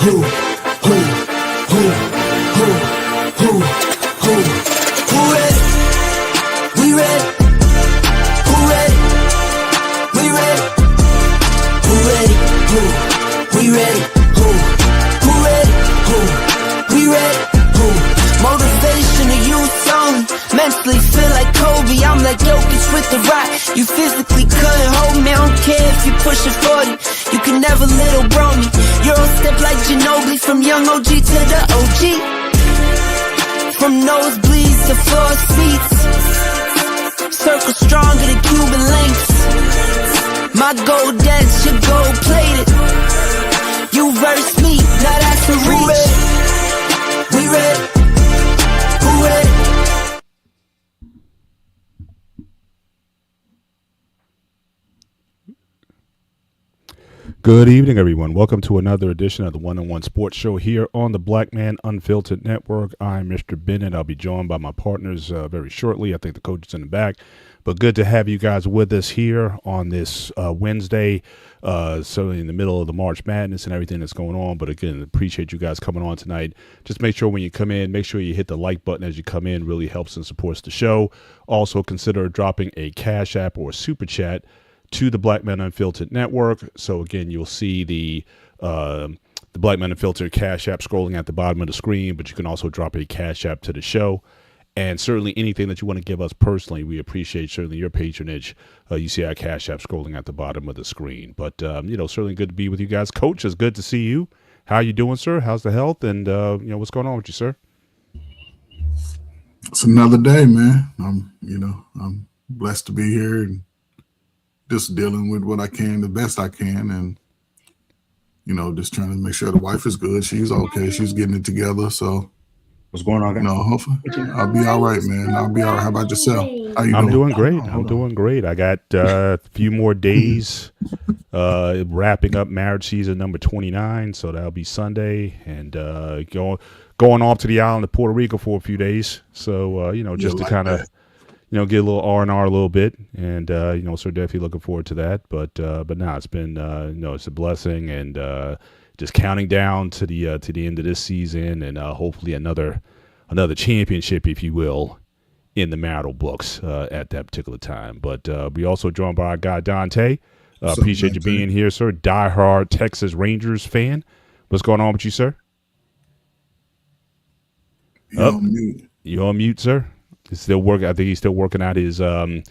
ready? We ready? Who ready? We ready? Who ready? We ready? Who ready? We ready? Motivation to youth only. Mentally feel like Kobe, I'm like Jokic with the rock. You physically couldn't hold me, I don't care if you pushing 40. You can never little bro me. Euro step like Ginobili, from young OG to the OG. From nosebleeds to floor seats. Circle stronger than Cuban links. My gold dance, your gold plated. You verse me, now that's a reach. We ready? Who ready? Good evening, everyone. Welcome to another edition of the One-on-One Sports Show here on the Black Man Unfiltered Network. I'm Mr. Bennett. I'll be joined by my partners very shortly. I think the coach is in the back. But good to have you guys with us here on this Wednesday, certainly in the middle of the March Madness and everything that's going on. But again, appreciate you guys coming on tonight. Just make sure when you come in, make sure you hit the like button as you come in. Really helps and supports the show. Also consider dropping a Cash App or Super Chat to the Black Man Unfiltered Network. So again, you'll see the Black Man Unfiltered Cash App scrolling at the bottom of the screen, but you can also drop a Cash App to the show. And certainly anything that you want to give us personally, we appreciate certainly your patronage. You see our Cash App scrolling at the bottom of the screen. But, certainly good to be with you guys. Coach, it's good to see you. How you doing, sir? How's the health? And, what's going on with you, sir? It's another day, man. I'm blessed to be here and just dealing with what I can, the best I can. And, just trying to make sure the wife is good. She's okay. She's getting it together. So, what's going on, guys? Hopefully I'll be all right, man. I'll be all right. How about yourself? How you I'm doing? doing great. I got a few more days wrapping up marriage season number 29. So that'll be Sunday, and going off to the island of Puerto Rico for a few days. So, just to kind of, get a little R&R a little bit, and so definitely looking forward to that. But now it's been it's a blessing, and just counting down to the end of this season, and hopefully another championship, if you will, in the marital books at that particular time. But we also joined by our guy Dante. Appreciate you being here, sir. Diehard Texas Rangers fan. What's going on with you, sir? You're on mute. You on mute, sir? He's still working. I think he's still working out his mute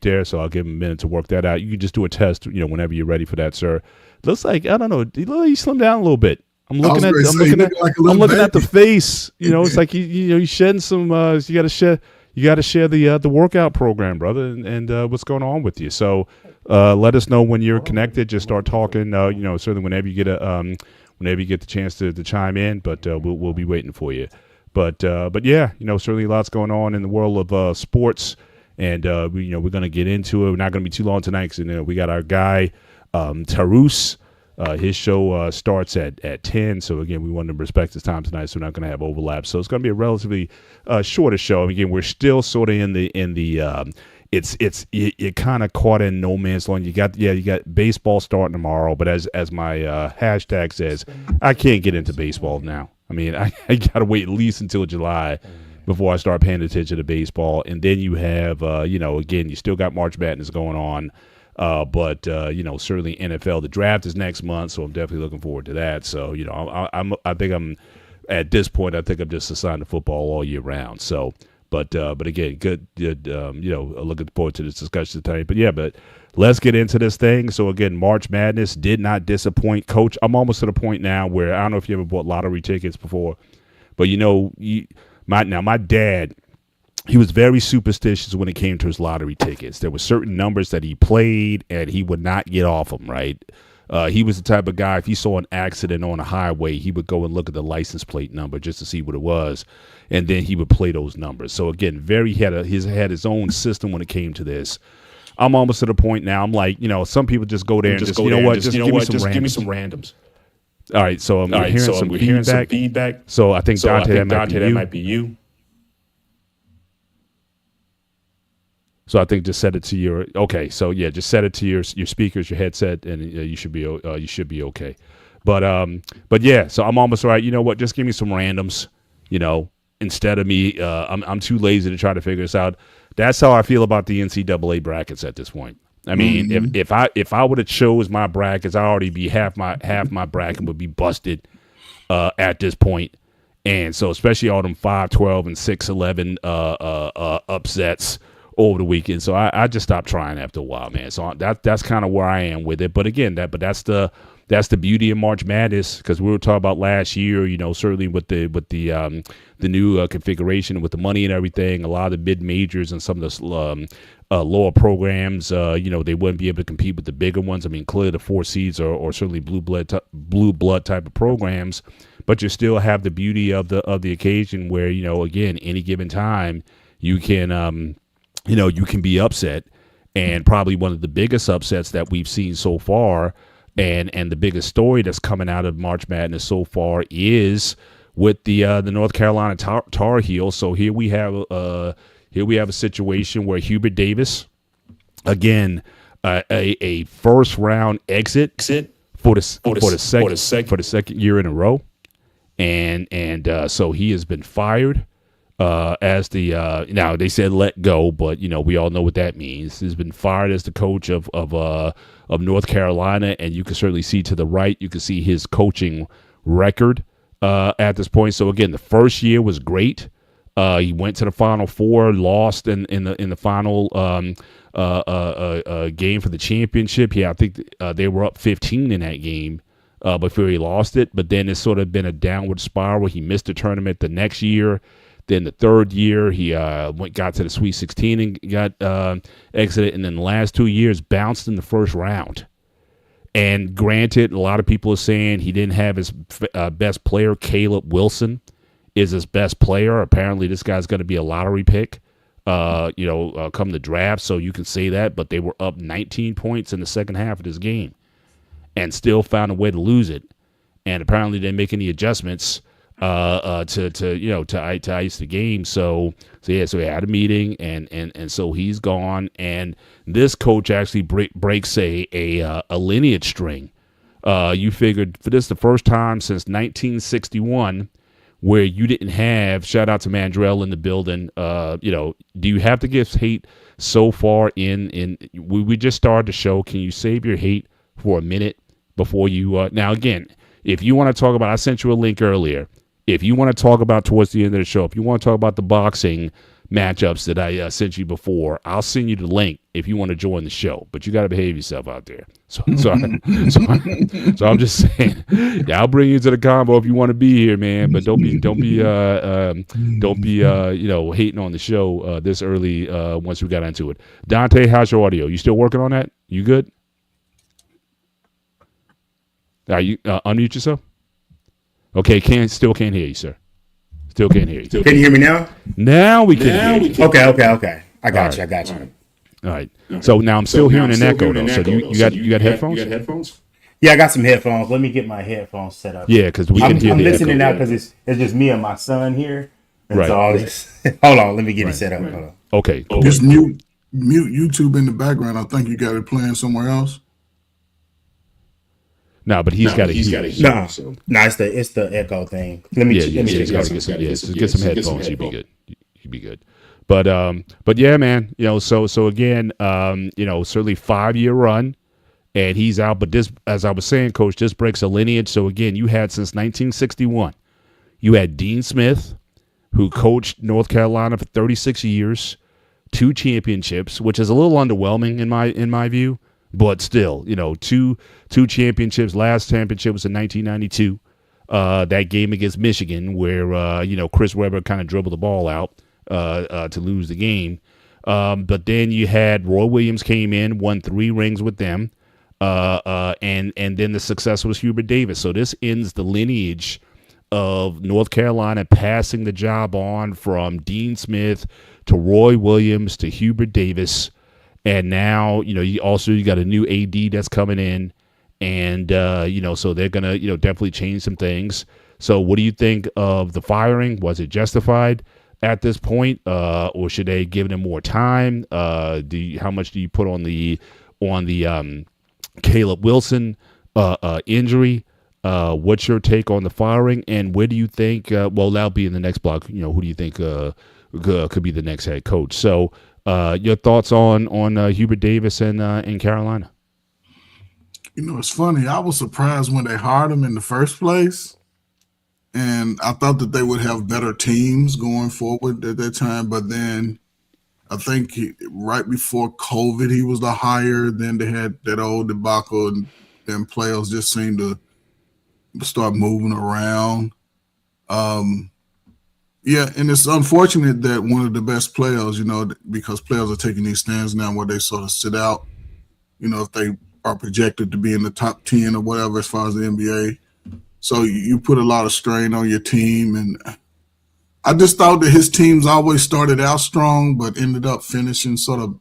there. So I'll give him a minute to work that out. You can just do a test, whenever you're ready for that, sir. Looks like, I don't know, he slimmed down a little bit. I'm looking at the face. It's like he's shedding some. You got to share the workout program, brother, and what's going on with you. So let us know when you're connected. Just start talking. Certainly whenever you get the chance to chime in. But we'll be waiting for you. But yeah, certainly lots going on in the world of sports, and we're going to get into it. We're not going to be too long tonight because we got our guy Tarus. His show starts at 10. So again, we want to respect his time tonight, so we're not going to have overlap. So it's going to be a relatively shorter show. And again, we're still sort of in the it kind of caught in no man's land. You got baseball starting tomorrow, but as my hashtag says, I can't get into baseball now. I mean, I got to wait at least until July before I start paying attention to baseball. And then you have, again, you still got March Madness going on. But certainly NFL, the draft is next month. So I'm definitely looking forward to that. So, I think I'm at this point, I think I'm just assigned to football all year round. So, but again, good, looking forward to this discussion tonight. But let's get into this thing. So again, March Madness did not disappoint. Coach, I'm almost to the point now where I don't know if you ever bought lottery tickets before, but my dad, he was very superstitious when it came to his lottery tickets. There were certain numbers that he played and he would not get off them, right? He was the type of guy, if he saw an accident on a highway, he would go and look at the license plate number just to see what it was, and then he would play those numbers. So again, he had his own system when it came to this. I'm almost to the point now. I'm like, some people just go there and just give me some randoms. All right, so I'm hearing some feedback. So I think Dante, that might be you. So I think just set it to just set it to your speakers, your headset, and you should be okay. But yeah, so I'm almost right. You know what? Just give me some randoms. Instead of me, I'm too lazy to try to figure this out. That's how I feel about the NCAA brackets at this point. I mean, if I would have chose my brackets, I already be half my bracket would be busted at this point. And so, especially all them 5-12 and 6-11 upsets over the weekend. So I just stopped trying after a while, man. So that's kind of where I am with it. But again, that's the beauty of March Madness, because we were talking about last year. Certainly with the new configuration with the money and everything, a lot of the mid majors and some of the lower programs, they wouldn't be able to compete with the bigger ones. I mean, clearly the 4 seeds or certainly blue blood type of programs, but you still have the beauty of the occasion where again, any given time you can you can be upset, and probably one of the biggest upsets that we've seen so far. And the biggest story that's coming out of March Madness so far is with the North Carolina Tar Heels. So here we have a situation where Hubert Davis, again, a first round exit for the second year in a row, and so he has been fired. As the now they said let go, but we all know what that means. He's been fired as the coach of North Carolina, and you can certainly see to the right, you can see his coaching record at this point. So again, the first year was great. He went to the Final Four, lost in the final game for the championship. Yeah, I think they were up 15 in that game before he lost it. But then it's sort of been a downward spiral. He missed the tournament the next year. Then the third year, he got to the Sweet 16 and got exited. And then the last 2 years, bounced in the first round. And granted, a lot of people are saying he didn't have his best player. Caleb Wilson is his best player. Apparently, this guy's going to be a lottery pick, come the draft. So you can say that. But they were up 19 points in the second half of this game and still found a way to lose it. And apparently, they didn't make any adjustments to ice the game. So he had a meeting, and so he's gone. And this coach actually breaks a lineage string. You figured for this the first time since 1961 where you didn't have, shout out to Mandrell in the building. Do you have to give hate so far in we just started the show? Can you save your hate for a minute before you now again, if you want to talk about, I sent you a link earlier. If you want to talk about towards the end of the show, if you want to talk about the boxing matchups that I sent you before, I'll send you the link if you want to join the show. But you got to behave yourself out there. So I'm just saying, yeah, I'll bring you to the combo if you want to be here, man. But don't be hating on the show this early once we got into it. Dante, how's your audio? You still working on that? You good? You unmute yourself. Okay, still can't hear you, sir. Still can't hear you. Can you hear me now? Now we can hear you. Okay. I got you. All right. So now I'm still hearing an echo though. So you got headphones? Yeah, I got some headphones. Let me get my headphones set up. Yeah, because we can hear I'm the listening echo. now because it's just me and my son here. And right. So I'll just hold on. Let me get it set up. Hold on. Okay. Just mute YouTube in the background. I think you got it playing somewhere else. No, but he's got to hear. No, it's the echo thing. Let me get some headphones. You'd be good. But yeah, man. So again, certainly 5-year run, and he's out. But this, as I was saying, Coach, this breaks a lineage. So again, you had since 1961, you had Dean Smith, who coached North Carolina for 36 years, 2 championships, which is a little underwhelming in my view. But still, two championships. Last championship was in 1992. That game against Michigan where, Chris Webber kind of dribbled the ball out to lose the game. But then you had Roy Williams came in, won 3 rings with them. And then the success was Hubert Davis. So this ends the lineage of North Carolina passing the job on from Dean Smith to Roy Williams to Hubert Davis. And now, you got a new AD that's coming in, and, so they're going to, definitely change some things. So what do you think of the firing? Was it justified at this point, or should they give them more time? How much do you put on the Caleb Wilson injury? What's your take on the firing, and where do you think? Well, that'll be in the next block. Who do you think could be the next head coach? So, your thoughts on Hubert Davis and in Carolina? It's funny. I was surprised when they hired him in the first place, and I thought that they would have better teams going forward at that time. But then I think right before COVID, he was the hire. Then they had that old debacle, and then players just seemed to start moving around. Yeah, and it's unfortunate that one of the best players, because players are taking these stands now where they sort of sit out, if they are projected to be in the top 10 or whatever as far as the NBA. So you put a lot of strain on your team. And I just thought that his teams always started out strong but ended up finishing sort of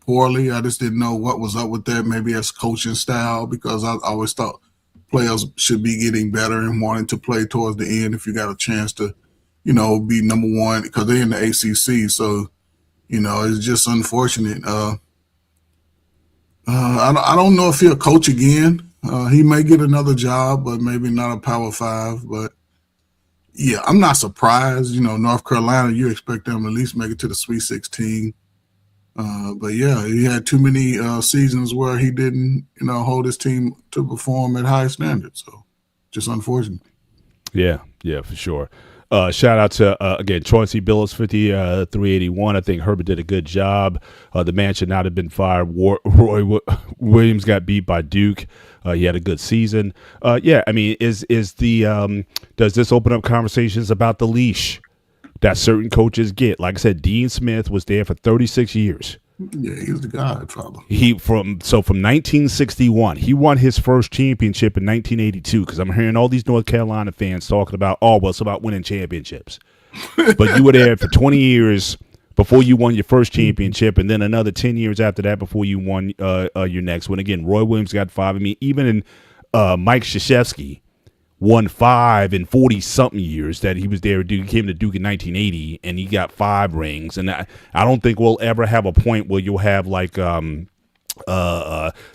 poorly. I just didn't know what was up with that, maybe as coaching style, because I always thought players should be getting better and wanting to play towards the end if you got a chance to, be number one, because they're in the ACC. So, it's just unfortunate. I don't know if he'll coach again. He may get another job, but maybe not a Power 5. But, yeah, I'm not surprised. North Carolina, you expect them to at least make it to the Sweet 16. But, yeah, he had too many seasons where he didn't, hold his team to perform at high standards. So, just unfortunate. Yeah, for sure. Shout out to, again, Chauncey Billups, 381. I think Herbert did a good job. The man should not have been fired. Roy Williams got beat by Duke. He had a good season. Yeah, I mean, does this open up conversations about the leash that certain coaches get? Like I said, Dean Smith was there for 36 years. Yeah, he was the godfather. From 1961, he won his first championship in 1982. Because I'm hearing all these North Carolina fans talking about, it's about winning championships. But you were there for 20 years before you won your first championship, and then another 10 years after that before you won your next one. Again, Roy Williams got 5. I mean, even in Mike Krzyzewski won 5 in 40-something years that he was there. He came to Duke in 1980, and he got 5 rings. And I don't think we'll ever have a point where you'll have like the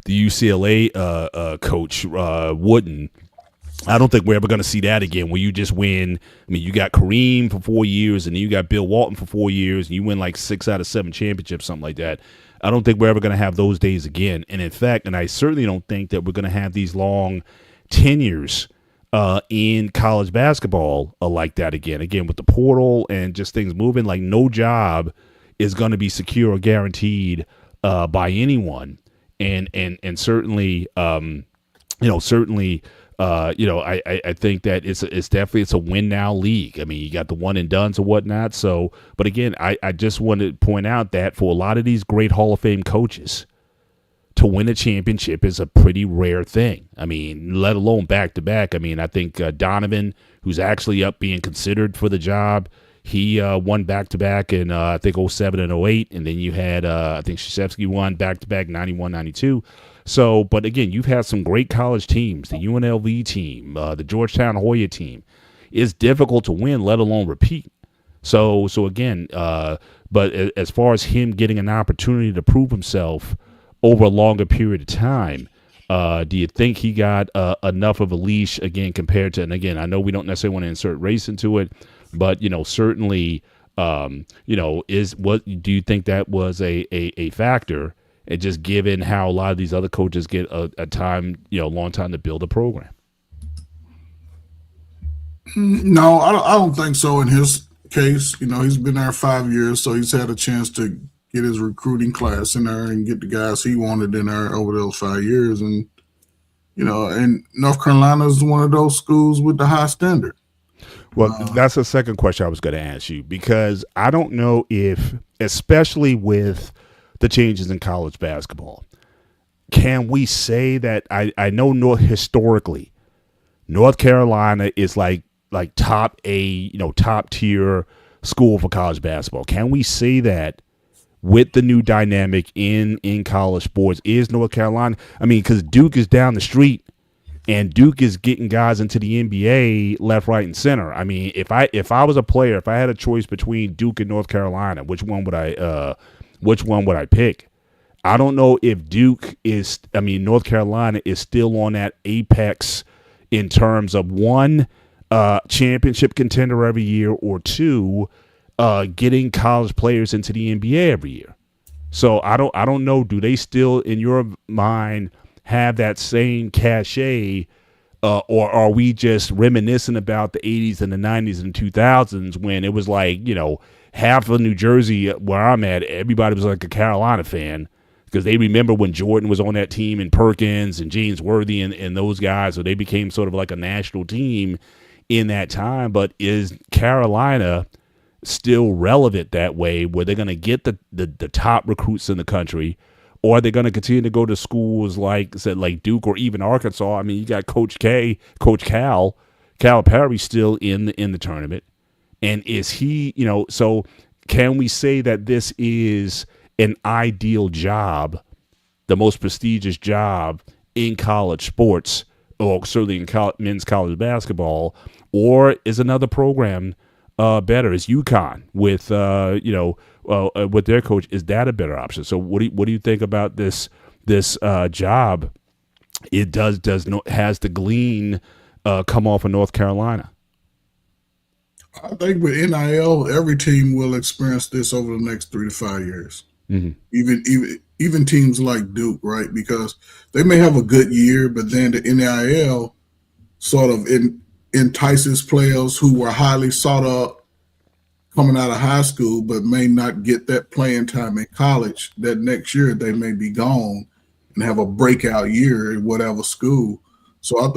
UCLA coach Wooden. I don't think we're ever going to see that again, where you just win. I mean, you got Kareem for 4 years, and then you got Bill Walton for 4 years, and you win like 6 out of 7 championships, something like that. I don't think we're ever going to have those days again. And in fact, and I certainly don't think that we're going to have these long tenures in college basketball like that again. Again, with the portal and just things moving, like no job is going to be secure or guaranteed by anyone. And certainly, I think that it's a win now league. I mean, you got the one and dones or whatnot. So, but again, I just want to point out that for a lot of these great Hall of Fame coaches, to win a championship is a pretty rare thing. I mean, let alone back-to-back. I mean, I think Donovan, who's actually up being considered for the job, he won back-to-back in, I think, 07 and 08. And then you had, I think, Krzyzewski won back-to-back 91, 92. So, but again, you've had some great college teams, the UNLV team, the Georgetown Hoya team. It's difficult to win, let alone repeat. So again, but as far as him getting an opportunity to prove himself over a longer period of time, do you think he got enough of a leash again compared to, and again, I know we don't necessarily want to insert race into it, but, certainly, do you think that was a factor, and just given how a lot of these other coaches get a time, long time to build a program? No, I don't think so in his case. He's been there 5 years, so he's had a chance to get his recruiting class in there and get the guys he wanted in there over those 5 years. And, and North Carolina is one of those schools with the high standard. Well, that's the second question I was going to ask you, because I don't know if, especially with the changes in college basketball, can we say that I know historically North Carolina is like top tier school for college basketball. Can we say that with the new dynamic in college sports is North Carolina? I mean, because Duke is down the street, and Duke is getting guys into the NBA left, right, and center. I mean, if I was a player, if I had a choice between Duke and North Carolina, which one would I pick? I don't know if North Carolina is still on that apex, in terms of one, championship contender every year, or two, getting college players into the NBA every year. So I don't know. Do they still, in your mind, have that same cachet, or are we just reminiscing about the 80s and the 90s and 2000s when it was like, half of New Jersey where I'm at, everybody was like a Carolina fan because they remember when Jordan was on that team and Perkins and James Worthy and those guys, so they became sort of like a national team in that time. But is Carolina still relevant that way, where they're going to get the top recruits in the country, or are they going to continue to go to schools like Duke or even Arkansas? I mean, you got Coach Calipari still in the tournament, and is he, so can we say that this is an ideal job, the most prestigious job in college sports, or certainly in men's college basketball, or is another program better? Is UConn with with their coach, is that a better option? So what do you think about this job? It has the glean come off of North Carolina? I think with NIL, every team will experience this over the next 3 to 5 years. Mm-hmm. Even teams like Duke, right? Because they may have a good year, but then the NIL sort of entices players who were highly sought up coming out of high school, but may not get that playing time in college. That next year they may be gone and have a breakout year in whatever school. So I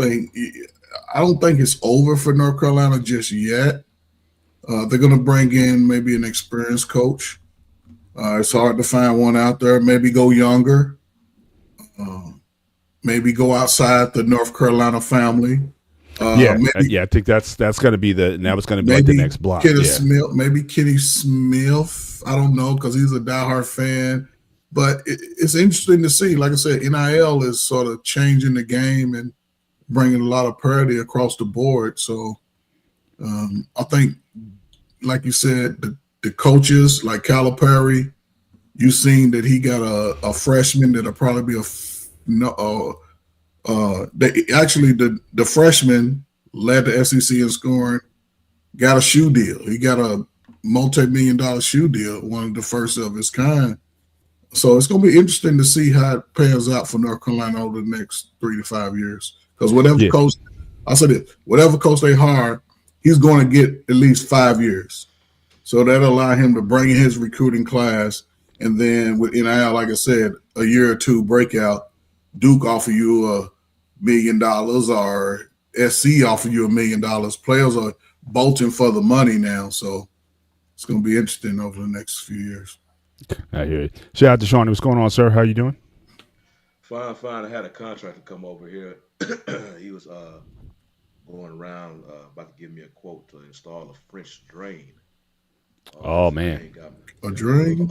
don't think it's over for North Carolina just yet. They're going to bring in maybe an experienced coach. It's hard to find one out there. Maybe go younger. Maybe go outside the North Carolina family. I think that's going to be the next block. Maybe Kenny Smith. I don't know, because he's a diehard fan. But it's interesting to see. Like I said, NIL is sort of changing the game and bringing a lot of parity across the board. So I think, like you said, the coaches like Calipari, you've seen that he got a freshman that'll probably be the freshman led the SEC in scoring, got a shoe deal. He got a multi-million-dollar shoe deal, one of the first of its kind. So it's going to be interesting to see how it pans out for North Carolina over the next 3 to 5 years. Because whatever coach they hire, he's going to get at least 5 years. So that'll allow him to bring in his recruiting class. And then with NIL, like I said, a year or two breakout, Duke offer you $1 million or SC offer you $1 million. Players are bolting for the money now. So it's going to be interesting over the next few years. I hear it. Shout out to Shawnee. What's going on, sir? How you doing? Fine. I had a contractor come over here. He was going around about to give me a quote to install a French drain. Oh man, a drain?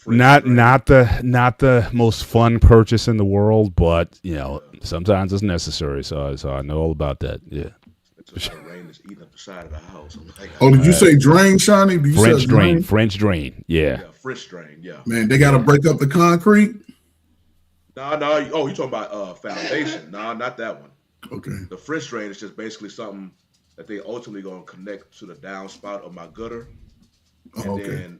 Not the most fun purchase in the world, but sometimes it's necessary. So I know all about that. Yeah. It's a rain that's eating up the side of the house. Did you say drain, Shawnee? French drain. French drain. Yeah. French drain. Yeah. Man, they got to break up the concrete. No. Oh, you talking about foundation? No, not that one. Okay. The French drain is just basically something that they ultimately going to connect to the downspout of my gutter, and then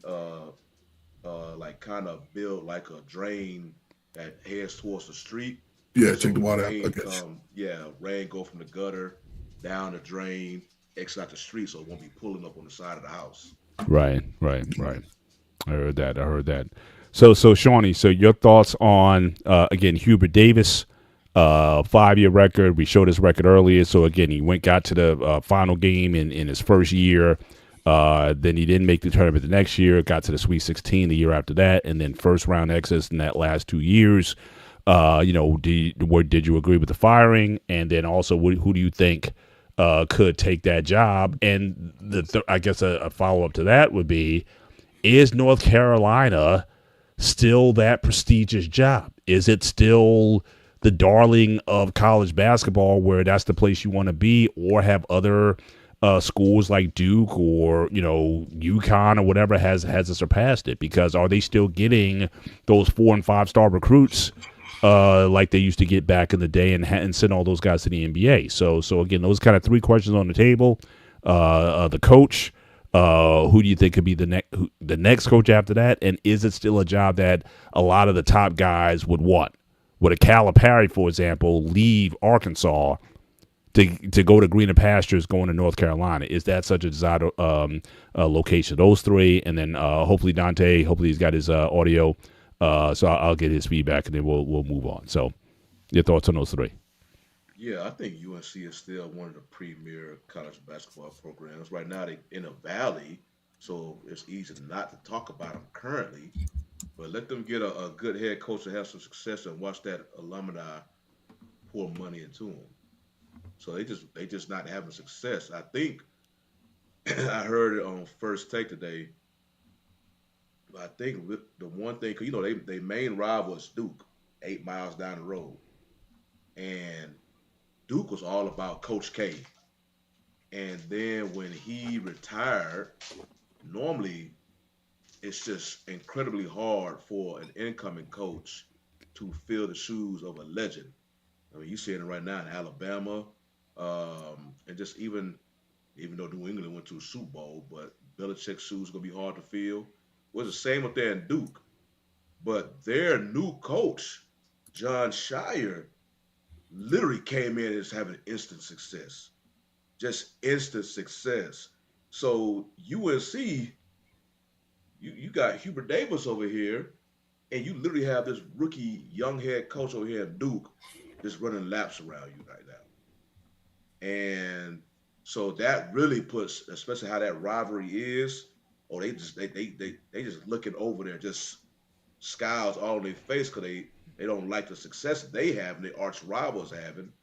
like kind of build like a drain that heads towards the street. Yeah, take the water out. Rain go from the gutter down the drain, exit out the street, so it won't be pulling up on the side of the house. Right. I heard that. So Shawnee, so your thoughts on again Hubert Davis, 5-year record. We showed his record earlier. So again, he got to the final game in his first year. Then he didn't make the tournament the next year. Got to the Sweet 16 the year after that, and then first round exits in that last 2 years. Did you agree with the firing? And then also, who do you think could take that job? And I guess a follow up to that would be: is North Carolina still that prestigious job? Is it still the darling of college basketball, where that's the place you want to be, or have other schools like Duke or UConn or whatever has surpassed it? Because are they still getting those 4- and 5-star recruits like they used to get back in the day, and send all those guys to the NBA. So again, those kind of three questions on the table. The coach, who do you think could be the next coach after that, and is it still a job that a lot of the top guys would want? Would a Calipari, for example, leave Arkansas to go to greener pastures going to North Carolina? Is that such a desired location? Those three, and then hopefully Dante, hopefully he's got his audio. So I'll get his feedback, and then we'll move on. So your thoughts on those three? Yeah, I think UNC is still one of the premier college basketball programs. Right now, they in a valley, so it's easy not to talk about them currently. But let them get a good head coach and have some success, and watch that alumni pour money into them. So they just not having success. I think I heard it on First Take today. I think the one thing, 'cause, they main rival is Duke, 8 miles down the road, and Duke was all about Coach K. And then when he retired, normally it's just incredibly hard for an incoming coach to fill the shoes of a legend. I mean, you seeing it right now in Alabama, and just even though New England went to a Super Bowl, but Belichick's shoes gonna be hard to fill. Was the same up there in Duke, but their new coach, John Shire, literally came in as having instant success, just instant success. So UNC, you got Hubert Davis over here, and you literally have this rookie young head coach over here at Duke just running laps around you right now. And so that really puts, especially how that rivalry is. Oh, they just looking over there, just scowls all on their face because they don't like the success that they have and their arch rivals having.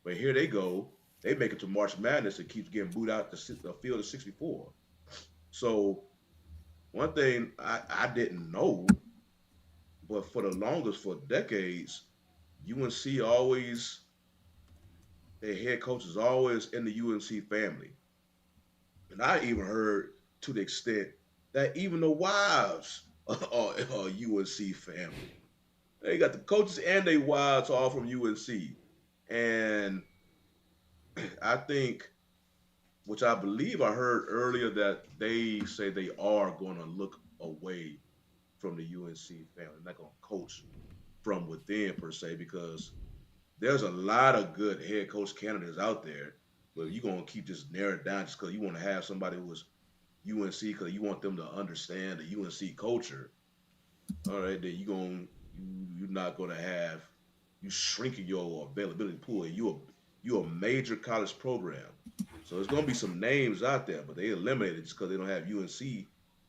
But here they go, they make it to March Madness and keeps getting booed out the field of 64. So one thing I didn't know, but for the longest, for decades, UNC always, their head coach is always in the UNC family. And I even heard to the extent that even the wives are UNC family. They got the coaches and their wives all from UNC. And I think, which I believe I heard earlier, that they say they are going to look away from the UNC family. They're not going to coach from within per se, because there's a lot of good head coach candidates out there, but you're going to keep just narrowed down just because you want to have somebody who was UNC because you want them to understand the UNC culture. All right, then you're not going to have, you shrinking your availability pool. You're a major college program, so there's going to be some names out there, but they eliminated just because they don't have UNC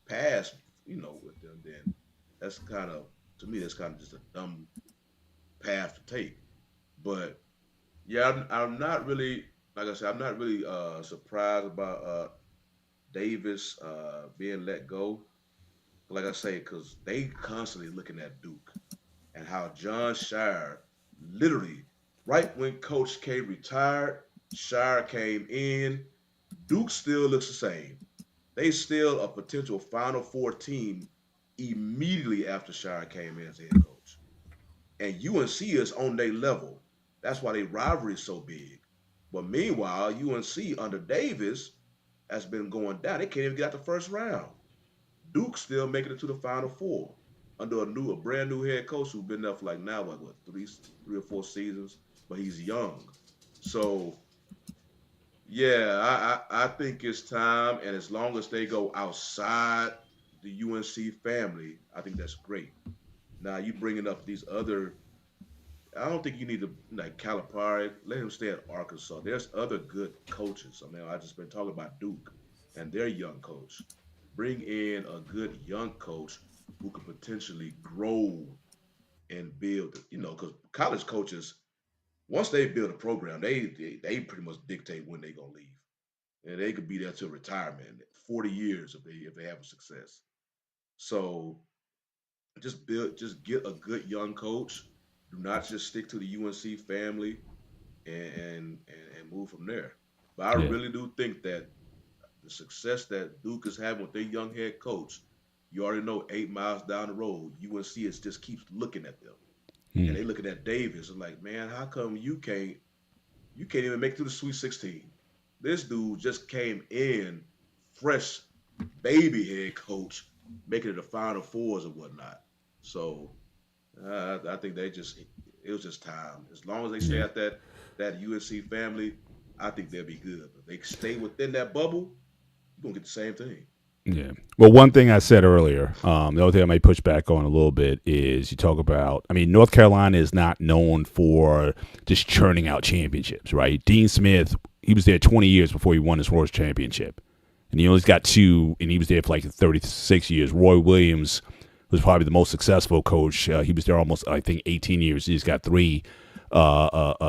pass, with them. Then that's kind of, to me, that's kind of just a dumb path to take. But yeah, I'm not really, like I said, I'm not really surprised about Davis being let go. Like I say, because they constantly looking at Duke and how John Shire, literally, right when Coach K retired, Shire came in. Duke still looks the same. They still a potential Final Four team immediately after Shire came in as head coach. And UNC is on their level. That's why their rivalry is so big. But meanwhile, UNC under Davis has been going down. They can't even get out the first round. Duke's still making it to the Final Four under a brand new head coach who's been there for like now what, three or four seasons, but he's young. So yeah, I think it's time, and as long as they go outside the UNC family, I think that's great. Now you bringing up these other, I don't think you need to like Calipari. Let him stay at Arkansas. There's other good coaches. I mean, I just been talking about Duke and their young coach. Bring in a good young coach who could potentially grow and build. Because college coaches, once they build a program, they pretty much dictate when they gonna leave, and they could be there till retirement, 40 years if they have a success. So just get a good young coach. Do not just stick to the UNC family and move from there. But I Yeah. really do think that the success that Duke is having with their young head coach, you already know 8 miles down the road, UNC is just keeps looking at them. and they looking at Davis and like, man, how come you can't even make it through the Sweet 16? This dude just came in fresh baby head coach, making it the Final Fours and whatnot. So I think it was just time. As long as they stay at that USC family, I think they'll be good. But they stay within that bubble, you're gonna get the same thing. Yeah. Well, one thing I said earlier, the other thing I might push back on a little bit is you talk about, I mean, North Carolina is not known for just churning out championships, right? Dean Smith, he was there 20 years before he won his first championship. And he only got 2, and he was there for like 36 years. Roy Williams was probably the most successful coach. He was there almost, I think, 18 years. He's got 3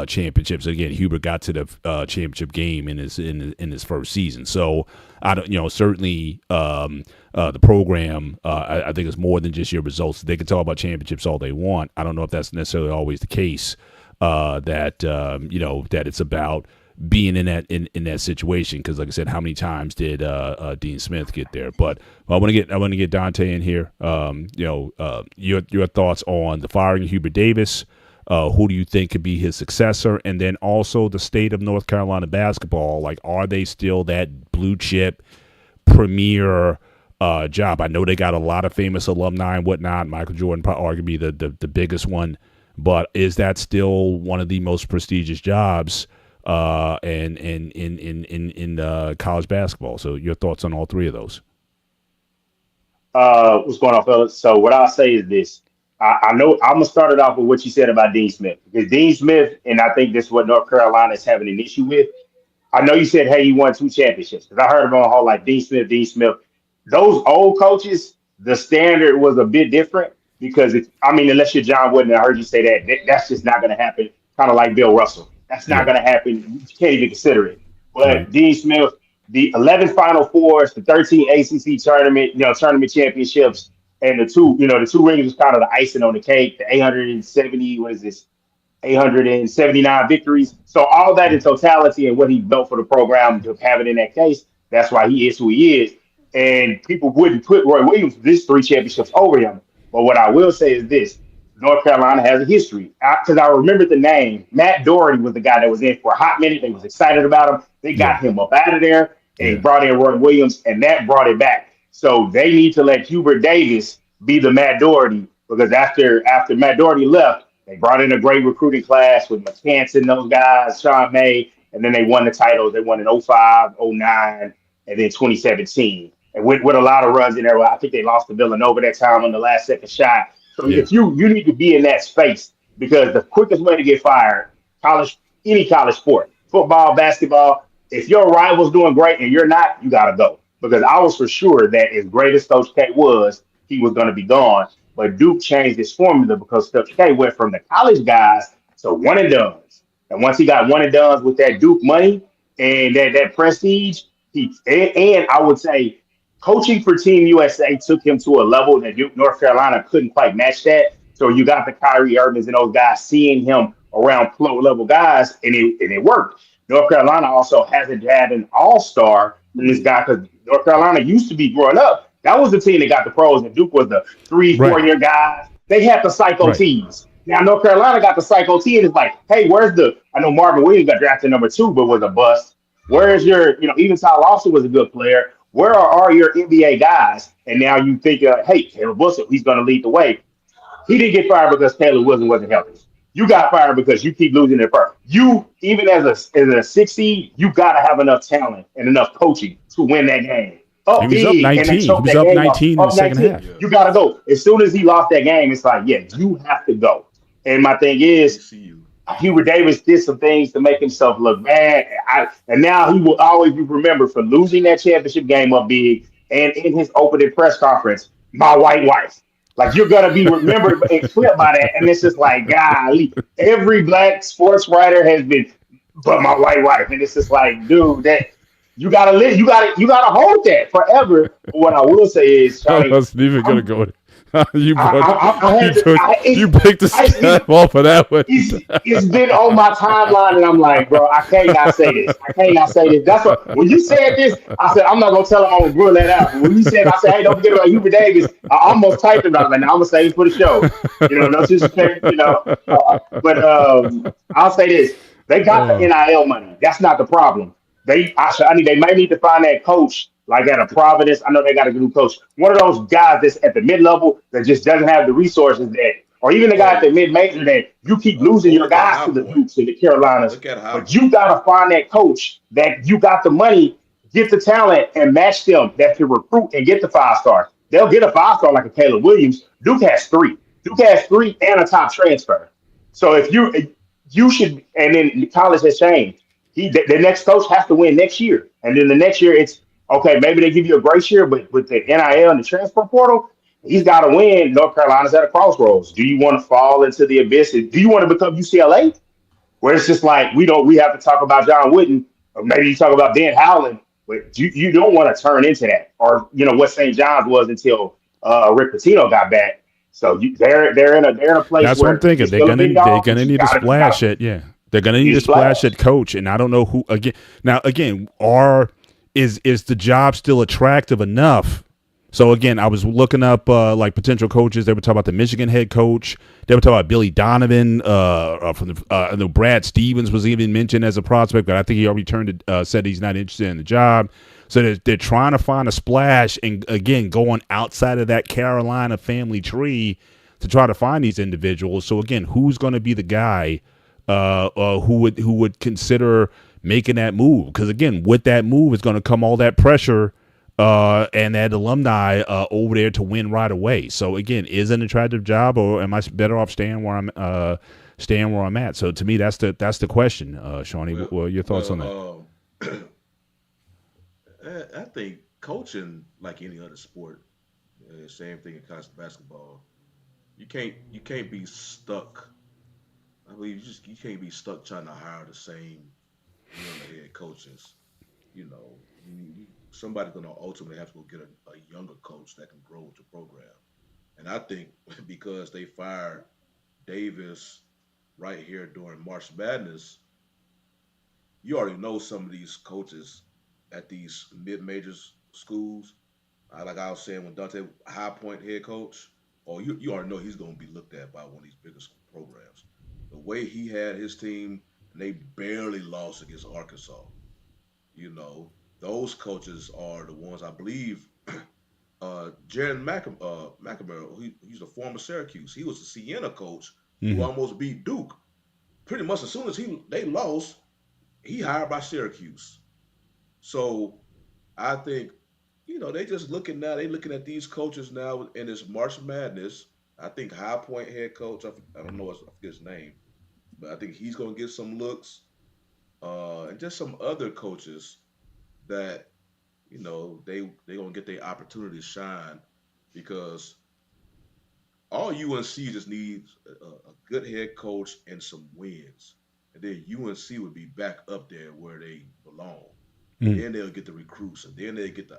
championships. Again, Hubert got to the championship game in his first season. So I don't, certainly the program I think is more than just your results. They can talk about championships all they want. I don't know if that's necessarily always the case. That it's about being in that situation, because like I said, how many times did Dean Smith get there? But I want to get Dante in here. Your thoughts on the firing of Hubert Davis. Who do you think could be his successor? And then also the state of North Carolina basketball. Like, are they still that blue chip premier job? I know they got a lot of famous alumni and whatnot. Michael Jordan, probably arguably the biggest one. But is that still one of the most prestigious jobs in college basketball? So your thoughts on all 3 of those? What's going on, fellas? So what I'll say is this. I know I'm going to start it off with what you said about Dean Smith. Because Dean Smith, and I think this is what North Carolina is having an issue with. I know you said, hey, he won 2 championships. Because I heard him on whole like Dean Smith. Those old coaches, the standard was a bit different. Because, unless you're John Wooden, I heard you say that's just not going to happen. Kind of like Bill Russell. That's not going to happen. You can't even consider it. But Dean Smith, the 11 Final Fours, the 13 ACC tournament championships, and the 2 rings was kind of the icing on the cake. The 879 victories. So all that in totality and what he built for the program to have it in that case, that's why he is who he is. And people wouldn't put Roy Williams this 3 championships over him. But what I will say is this. North Carolina has a history. Because I remember the name. Matt Doherty was the guy that was in for a hot minute. They was excited about him. They got him up out of there. And brought in Roy Williams. And that brought it back. So they need to let Hubert Davis be the Matt Doherty. Because after Matt Doherty left, they brought in a great recruiting class with McCants and those guys, Sean May. And then they won the titles. They won in 05, 09, and then 2017. And with a lot of runs in there. I think they lost to Villanova that time on the last second shot. So if you need to be in that space, because the quickest way to get fired, any college sport, football, basketball, if your rival's doing great and you're not, you got to go. Because I was for sure that as great as Coach K was, he was going to be gone. But Duke changed his formula because Coach K went from the college guys to one and dones. And once he got one and dones with that Duke money and that prestige, and I would say, coaching for Team USA took him to a level that North Carolina couldn't quite match that. So you got the Kyrie Irvings and those guys seeing him around pro-level guys, and it worked. North Carolina also hasn't had an all-star in this guy because North Carolina used to be growing up. That was the team that got the pros, and Duke was the 3-4-year guys. They had the psycho teams. Now North Carolina got the psycho team. It's like, hey, I know Marvin Williams got drafted number 2, but was a bust. Where's even Ty Lawson was a good player. Where are your NBA guys? And now you think, hey, Caleb Wilson, he's going to lead the way. He didn't get fired because Caleb Wilson wasn't healthy. You got fired because you keep losing it first. You, even as a 6 seed, you got to have enough talent and enough coaching to win that game. He was up 19. He was up 19 in the second half. You got to go. As soon as he lost that game, it's like, you have to go. And my thing is, Hubert Davis did some things to make himself look bad. And now he will always be remembered for losing that championship game up big and in his opening press conference, my white wife. Like, you're going to be remembered and clipped by that. And it's just like, golly, every black sports writer has been, but my white wife. And it's just like, dude, that you got to live. You got to hold that forever. But what I will say is, Charlie, I wasn't even going to go with it. You you picked the scab off of that one. It's been on my timeline, and I'm like, bro, I can't not say this. I can't not say this. That's what when you said this, I said I'm not gonna tell him I'm gonna rule that out. But when you said, I said, hey, don't forget about Hubert Davis. I almost typed it. I was like, now I'm gonna save it for the show. No disrespect. I'll say this: they got the NIL money. That's not the problem. They may need to find that coach like at a Providence. I know they got a new coach. One of those guys that's at the mid level that just doesn't have the resources that, or even the guy at the mid major that you keep losing your guys to the Dukes and the Carolinas. But you gotta find that coach that you got the money, get the talent, and match them that can recruit and get the 5-star. They'll get a 5-star like a Caleb Williams. Duke has 3. Duke has 3 and a top transfer. So if you should, and then college has changed. The next coach has to win next year, and then the next year it's okay. Maybe they give you a grace year, but with the NIL and the transfer portal, he's got to win. North Carolina's at a crossroads. Do you want to fall into the abyss? Do you want to become UCLA, where it's just like we have to talk about John Wooden, or maybe you talk about Dan Howland, but you don't want to turn into that, or what St. John's was until Rick Pitino got back. So they're in a place. That's where what I'm thinking. They're gonna need to splash it. Yeah. They're going to need to splash at coach, and I don't know who again. Now, again, is the job still attractive enough? So again, I was looking up like potential coaches. They were talking about the Michigan head coach. They were talking about Billy Donovan from the. I know Brad Stevens was even mentioned as a prospect, but I think he already said he's not interested in the job. So they're trying to find a splash, and again, going outside of that Carolina family tree to try to find these individuals. So again, who's going to be the guy? Who would consider making that move? Because again, with that move is going to come all that pressure and that alumni over there to win right away. So again, is it an attractive job, or am I better off staying where I'm at? So to me, that's the question, Shawnee. What are your thoughts on that? I think coaching, like any other sport, same thing in college basketball. You can't be stuck. I believe you can't be stuck trying to hire the same head coaches. Somebody's going to ultimately have to go get a younger coach that can grow with the program. And I think because they fired Davis right here during March Madness, you already know some of these coaches at these mid-major schools. Like I was saying, when Dante High Point head coach, you already know he's going to be looked at by one of these biggest programs. The way he had his team, and they barely lost against Arkansas. Those coaches are the ones, I believe. Jaron McNamara, he's a former Syracuse. He was the Siena coach who almost beat Duke. Pretty much as soon as they lost, he hired by Syracuse. So I think, they just looking at these coaches now in this March Madness. I think High Point head coach, I don't know, I forget his name, but I think he's going to get some looks. And just some other coaches that, they going to get their opportunity to shine, because all UNC just needs a good head coach and some wins. And then UNC would be back up there where they belong. Then they'll get the recruits, and then they'll get the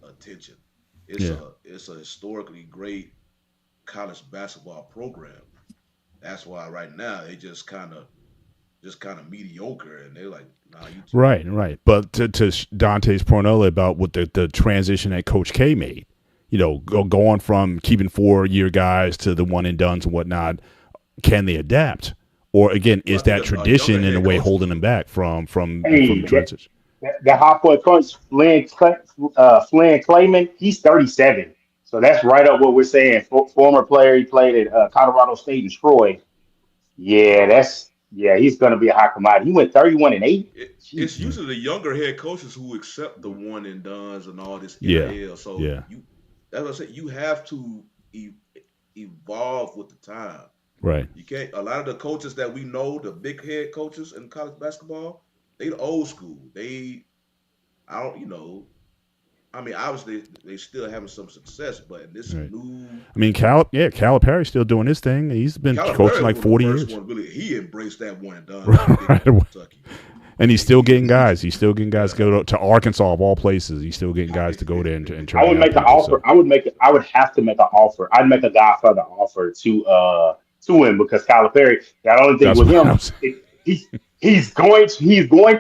attention. It's a historically great college basketball program. That's why right now they just kind of mediocre, and they're like, nah, you too. Right. But to Dante's point earlier about what the transition that Coach K made, going from keeping 4-year guys to the one and dones and whatnot, can they adapt? Or again, is that tradition in a way holding them back from transition? The High Point coach, Flynn Clayman, he's 37. So that's right up what we're saying. Former player, he played at Colorado State and Troy. Yeah, he's going to be a hot commodity. He went 31-8. It's usually the younger head coaches who accept the one and dones and all this NIL. So as I said, you have to evolve with the time. Right. You can't. A lot of the coaches that we know, the big head coaches in college basketball, they the old school. Obviously they still having some success, but in this new. I mean, Calipari's still doing his thing. He's been coaching like 40 years. He embraced that one and done. Right. Kentucky. And he's still getting guys. He's still getting guys to go to Arkansas of all places. He's still getting guys to go there and try. I would make an offer. So. I would have to make an offer. I'd make a Godfather offer to him because Kyler Perry. The only thing with him, he's going.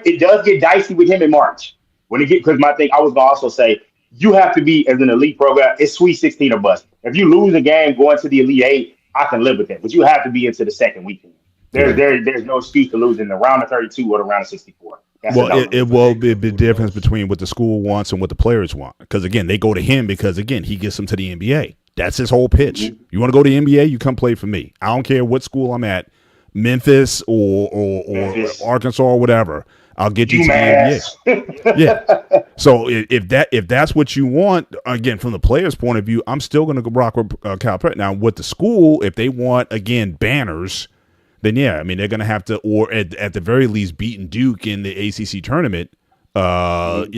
It does get dicey with him in March when he get because my thing. I was gonna also say you have to be as an elite program. It's Sweet 16 or bust. If you lose a game going to the Elite 8, I can live with that. But you have to be into the second weekend. There's no excuse to lose in the round of 32 or the round of 64. It will be the difference between what the school wants and what the players want. Because, again, they go to him because, again, he gets them to the NBA. That's his whole pitch. Mm-hmm. You want to go to the NBA, you come play for me. I don't care what school I'm at, Memphis or Arkansas or whatever. I'll get you to the NBA. Yeah. So if that's what you want, again, from the player's point of view, I'm still going to go rock with Cal Perry. Now, with the school, if they want, again, banners – then yeah, I mean they're gonna have to, or at the very least, beating Duke in the ACC tournament. Then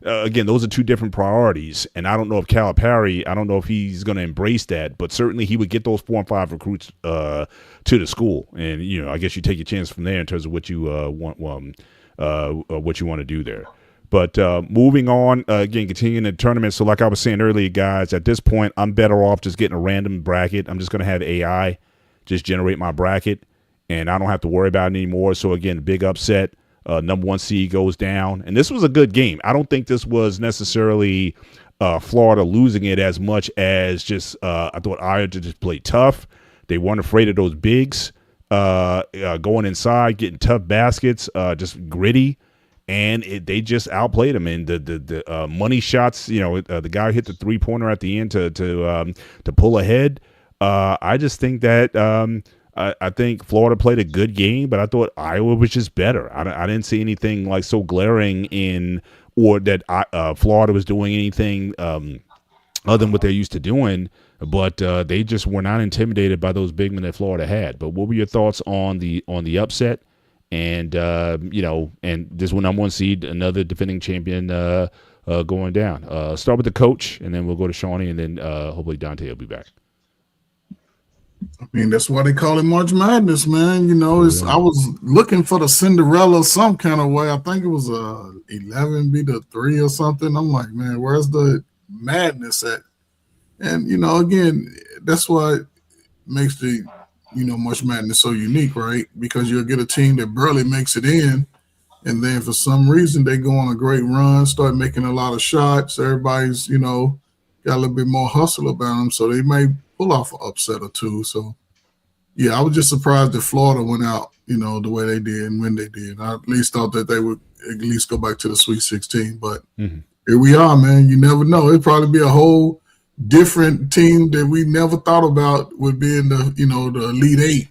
again, those are two different priorities, and I don't know if Calipari, I don't know if he's gonna embrace that, but certainly he would get those 4 and 5 recruits to the school, and I guess you take your chance from there in terms of what you want to do there. But moving on, again, continuing the tournament. So like I was saying earlier, guys, at this point, I'm better off just getting a random bracket. I'm just gonna have AI just generate my bracket, and I don't have to worry about it anymore. So, again, big upset. Number 1 seed goes down. And this was a good game. I don't think this was necessarily Florida losing it as much as just I thought Iowa just played tough. They weren't afraid of those bigs going inside, getting tough baskets, just gritty. And they just outplayed them. And the money shots, the guy who hit the three-pointer at the end to pull ahead. I just think that I think Florida played a good game, but I thought Iowa was just better. I didn't see anything like so glaring or that Florida was doing anything other than what they're used to doing. But they just were not intimidated by those big men that Florida had. But what were your thoughts on the upset? And and this one number 1 seed, another defending champion going down. Start with the coach, and then we'll go to Shawnee, and then hopefully Dante will be back. I mean, that's why they call it March Madness, man. I was looking for the Cinderella some kind of way. I think it was 11 beat to 3 or something. I'm like, man, where's the madness at? And, again, that's what makes the, March Madness so unique, right? Because you'll get a team that barely makes it in, and then for some reason they go on a great run, start making a lot of shots. Everybody's, got a little bit more hustle about them, so they may pull off an upset or two. So, yeah, I was just surprised that Florida went out, the way they did and when they did. I at least thought that they would at least go back to the Sweet 16. But Here we are, man. You never know. It'd probably be a whole different team that we never thought about would be in the, the Elite 8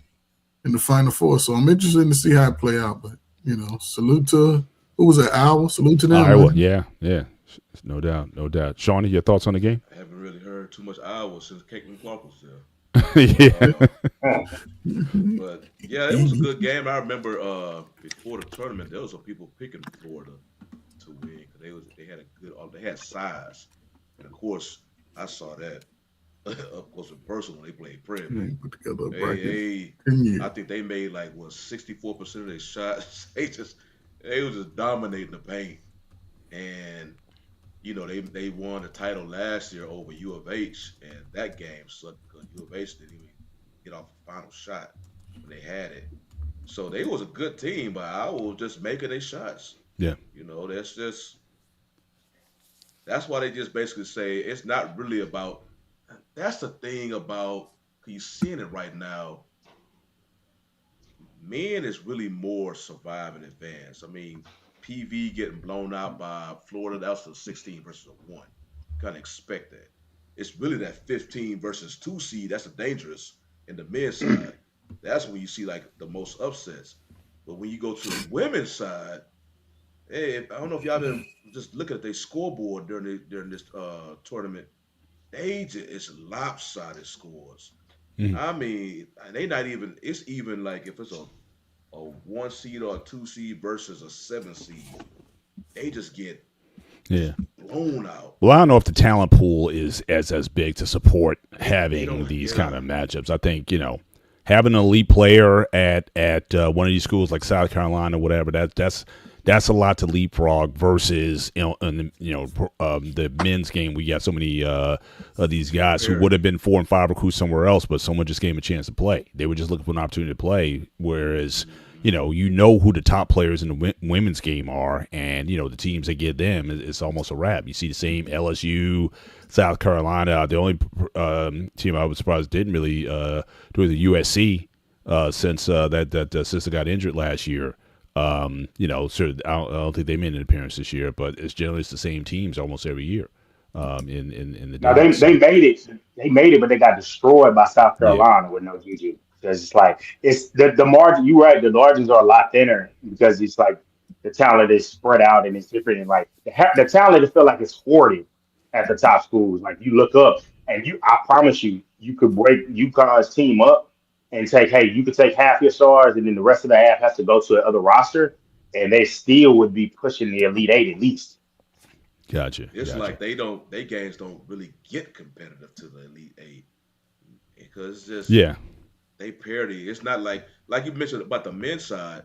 in the Final Four. So I'm interested to see how it play out. But, salute to – who was that, Iowa? Salute to them. Iowa, man. Yeah. No doubt. Shawnee, your thoughts on the game? I haven't really heard too much Iowa since Caitlin Clark was there. But yeah, it was a good game. I remember before the tournament, there was some people picking Florida to win because they had size, and of course I saw that up close and personal when they played Prem. I think they made 64% of their shots. They were just dominating the paint, and they won the title last year over U of H, and that game sucked because U of H didn't even get off the final shot when they had it. So they was a good team, but I was just making their shots. Yeah. That's why they just basically say it's not really about – that's the thing about – you're seeing it right now. Men is really more survive and advance. I mean – PV getting blown out by Florida, that was a 16 versus a 1. Kind of expect that. It's really that 15 versus 2 seed that's the dangerous in the men's side. That's when you see the most upsets. But when you go to the women's side, hey, I don't know if y'all been just looking at their scoreboard during this tournament. It's lopsided scores. I mean, they not even. It's even if it's a 1 seed or a 2 seed versus a 7 seed, they just get blown out. Well, I don't know if the talent pool is as big to support having these kind of matchups. I think having an elite player at one of these schools like South Carolina, or whatever, that's a lot to leapfrog versus in the men's game. We got so many of these guys who would have been 4 and 5 recruits somewhere else, but someone just gave them a chance to play. They were just looking for an opportunity to play. Whereas who the top players in the women's game are, and the teams that get them, it's almost a wrap. You see the same LSU, South Carolina. The only team I was surprised didn't really do the USC since that sister got injured last year. I don't think they made an appearance this year, but it's generally the same teams almost every year. In the now they made it. They made it, but they got destroyed by South Carolina with no Juju. Because it's like it's the margin. You're right. The margins are a lot thinner because it's like the talent is spread out and it's different. And like the talent, it feel like it's hoarded at the top schools. Like you look up and I promise you could break UConn's team up and you could take half your stars and then the rest of the half has to go to the other roster, and they still would be pushing the Elite Eight at least. Gotcha. It's like their games don't really get competitive to the Elite Eight because it's just they parity. It's not like you mentioned about the men's side.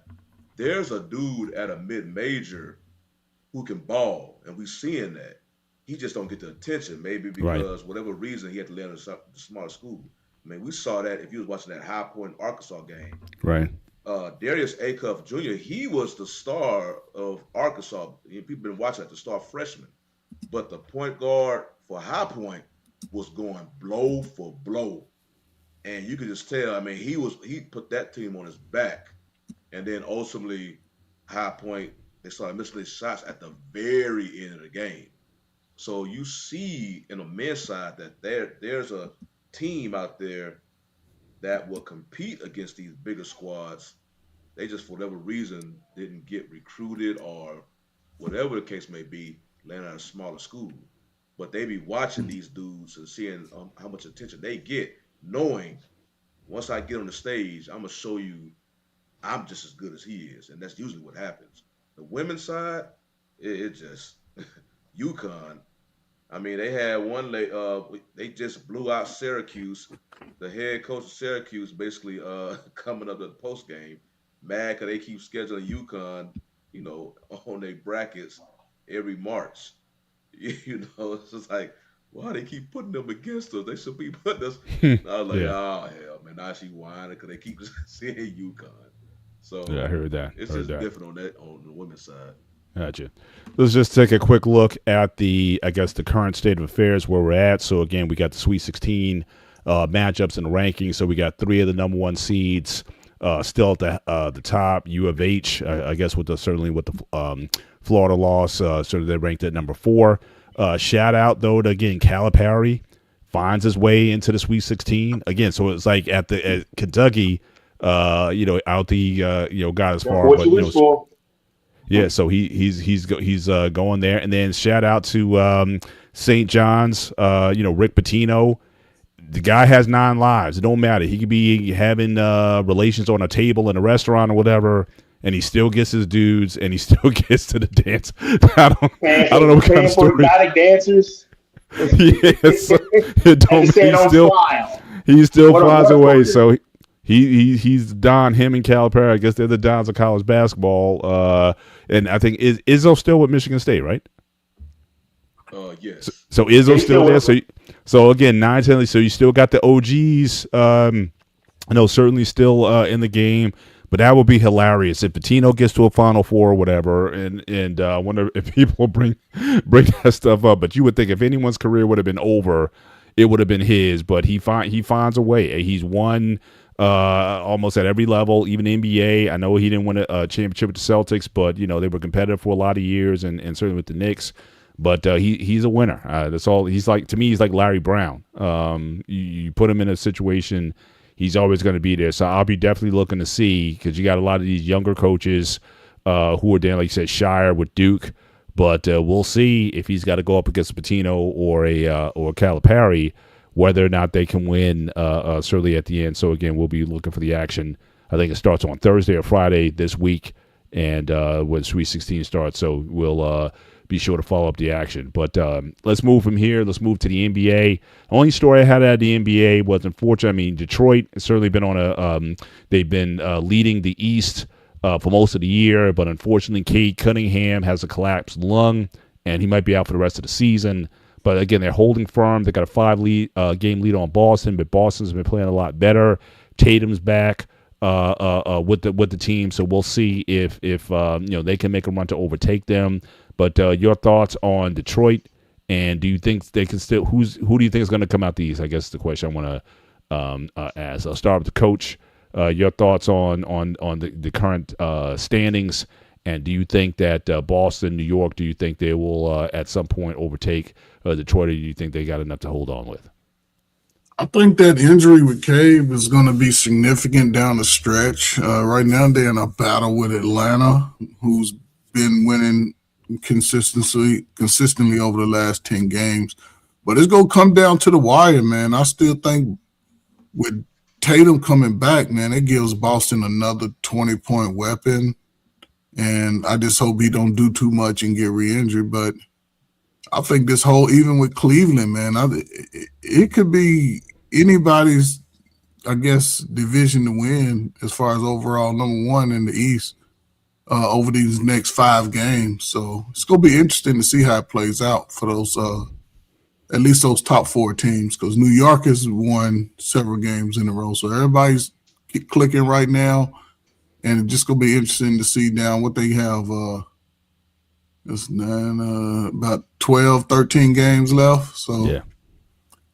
There's a dude at a mid-major who can ball, and we're seeing that. He just don't get the attention, maybe because whatever reason he had to land in a smaller school. I mean, we saw that if you was watching that High Point Arkansas game. Right. Darius Acuff Jr., he was the star of Arkansas. People been watching that, the star freshman. But the point guard for High Point was going blow for blow. And you could just tell, I mean, he put that team on his back. And then ultimately, High Point, they started missing their shots at the very end of the game. So you see in the men's side that there's a team out there that will compete against these bigger squads. They just, for whatever reason, didn't get recruited or whatever the case may be, landing at a smaller school. But they be watching these dudes and seeing how much attention they get, knowing once I get on the stage, I'm going to show you I'm just as good as he is. And that's usually what happens. The women's side, it just, UConn, I mean, they had one, they just blew out Syracuse. The head coach of Syracuse basically coming up to the post game, mad because they keep scheduling UConn, on their brackets every March. It's just like, why they keep putting them against us? They should be putting us. I was like, oh, hell, man, now she whining because they keep saying UConn. So yeah, I heard that. It's just different on the women's side. Gotcha. Let's just take a quick look at the current state of affairs where we're at. So again, we got the Sweet 16 matchups and rankings. So we got 3 of the number 1 seeds still at the top. U of H, I guess, with the Florida loss, sort of they're ranked at number 4. Shout out though to again Calipari finds his way into the Sweet 16 again. So it's like at Kentucky, out the got as far, but yeah, so he's going there, and then shout out to St. John's, Rick Pitino. The guy has 9 lives. It don't matter. He could be having relations on a table in a restaurant or whatever, and he still gets his dudes, and he still gets to the dance. I don't know what kind of story. Exotic dancers. Yes, he still flies away. So he's Don. Him and Calipari. I guess they're the Dons of college basketball. And I think Izzo still with Michigan State, right? Yes. So Izzo's still there. So again, 9-10. So you still got the OGs. Certainly still in the game. But that would be hilarious if Pitino gets to a Final Four or whatever. And I wonder if people bring that stuff up. But you would think if anyone's career would have been over, it would have been his. But he finds a way. He's won almost at every level, even NBA. I know he didn't win a championship with the Celtics, but they were competitive for a lot of years, and certainly with the Knicks. But he's a winner. That's all. He's like, to me, he's like Larry Brown. You put him in a situation, he's always going to be there. So I'll be definitely looking to see, because you got a lot of these younger coaches who are there, like you said, Shire with Duke. But we'll see if he's got to go up against Pitino or Calipari, whether or not they can win certainly at the end. So, again, we'll be looking for the action. I think it starts on Thursday or Friday this week, and when Sweet 16 starts. So we'll be sure to follow up the action. But let's move from here. Let's move to the NBA. The only story I had out of the NBA was unfortunate. I mean, Detroit has certainly been on a they've been leading the East for most of the year, but unfortunately, Cade Cunningham has a collapsed lung, and he might be out for the rest of the season. But again, they're holding firm. They got a 5-game lead on Boston, but Boston's been playing a lot better. Tatum's back with the team, so we'll see if they can make a run to overtake them. But your thoughts on Detroit, and do you think they can still? Who do you think is going to come out the East? I guess is the question I want to ask. I'll start with the coach. Your thoughts on the current standings, and do you think that Boston, New York, do you think they will at some point overtake Detroit, or do you think they got enough to hold on with? I think that injury with Cade is going to be significant down the stretch. Right now, they're in a battle with Atlanta, who's been winning consistently over the last 10 games. But it's going to come down to the wire, man. I still think with Tatum coming back, man, it gives Boston another 20-point weapon. And I just hope he don't do too much and get re-injured. But I think this whole, even with Cleveland, man, it could be anybody's, I guess, division to win as far as overall number one in the East over these next 5 games. So it's going to be interesting to see how it plays out for those, at least those top 4 teams, because New York has won several games in a row. So everybody's clicking right now, and it's just going to be interesting to see now what they have. It's about 12, 13 games left. So yeah,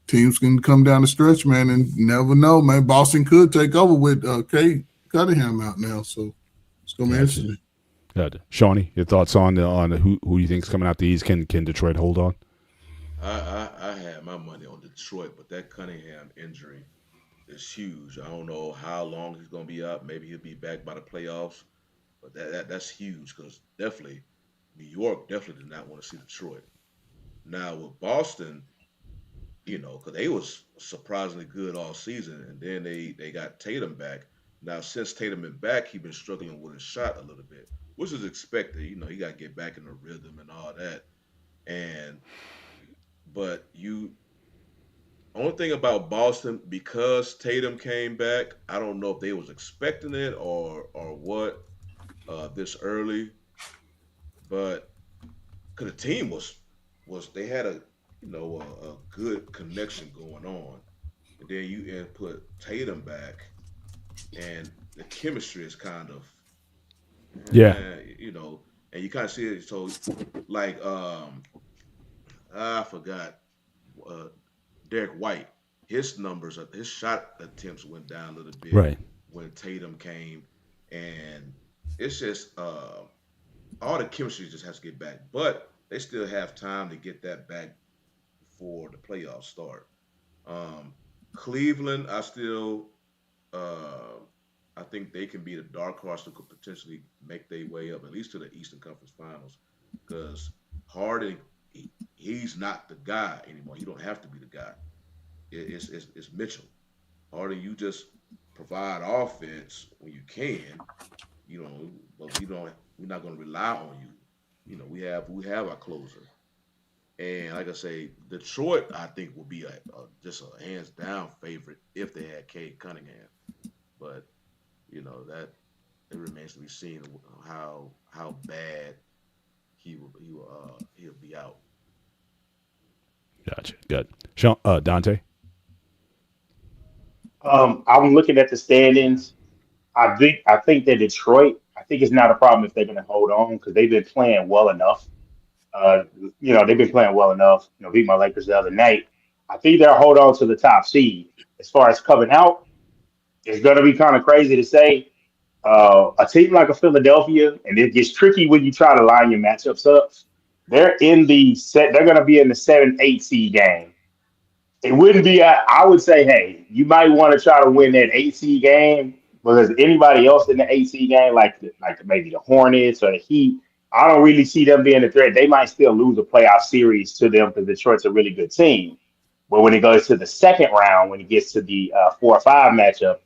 teams can come down the stretch, man, and never know, man. Boston could take over with Cade Cunningham out now. So it's going to be interesting. Good. Shawnee, your thoughts on who you think is coming out the East? Can Detroit hold on? I had my money on Detroit, but that Cunningham injury is huge. I don't know how long he's going to be out. Maybe he'll be back by the playoffs, but that's huge because definitely New York definitely did not want to see Detroit. Now with Boston, because they was surprisingly good all season, and then they got Tatum back. Now since Tatum been back, he's been struggling with his shot a little bit, which is expected. He got to get back in the rhythm and all that. But only thing about Boston, because Tatum came back, I don't know if they was expecting it or what this early. But because the team was they had a good connection going on, and then you put Tatum back, and the chemistry is kind of and you kind of see it. So like I forgot Derek White, his numbers, his shot attempts went down a little bit Right. when Tatum came, and it's just all the chemistry just has to get back, but they still have time to get that back before the playoffs start. Cleveland, I think they can be the dark horse that could potentially make their way up at least to the Eastern Conference Finals, because Harden, he's not the guy anymore. He don't have to be the guy. It's Mitchell. Harden, you just provide offense when you can, but we're not going to rely on you. We have our closer, and like I say, Detroit I think will be just a hands down favorite if they had Cade Cunningham, but that it remains to be seen how bad he'll be out. Gotcha. Good. Sean, Dante. I'm looking at the standings. I think that Detroit, I think it's not a problem if they're going to hold on because they've been playing well enough. They've been playing well enough. Beat my Lakers the other night. I think they'll hold on to the top seed. As far as coming out, it's going to be kind of crazy to say. A team like a Philadelphia, and it gets tricky when you try to line your matchups up. They're in the set. They're going to be in the 7-8 seed game. It wouldn't be. I would say, hey, you might want to try to win that 8 seed game because anybody else in the 8 seed game, like maybe the Hornets or the Heat, I don't really see them being a threat. They might still lose a playoff series to them because Detroit's a really good team. But when it goes to the second round, when it gets to the 4 or 5 matchup,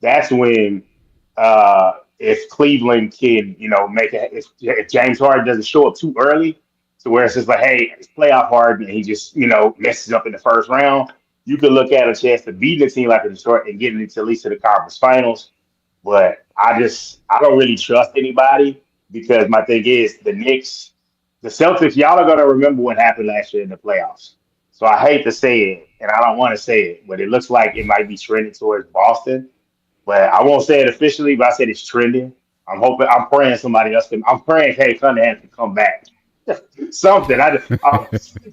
that's when if Cleveland can, make it. If James Harden doesn't show up too early, to where it's just like, hey, it's playoff hard, and he just, messes up in the first round. You could look at a chance to beat a team like Detroit and getting into at least to the conference finals. But I don't really trust anybody because my thing is the Knicks, the Celtics, y'all are gonna remember what happened last year in the playoffs. So I hate to say it, and I don't want to say it, but it looks like it might be trending towards Boston. But I won't say it officially, but I said it's trending. I'm praying somebody else can. I'm praying Kay Cunningham can come back. Something. I'm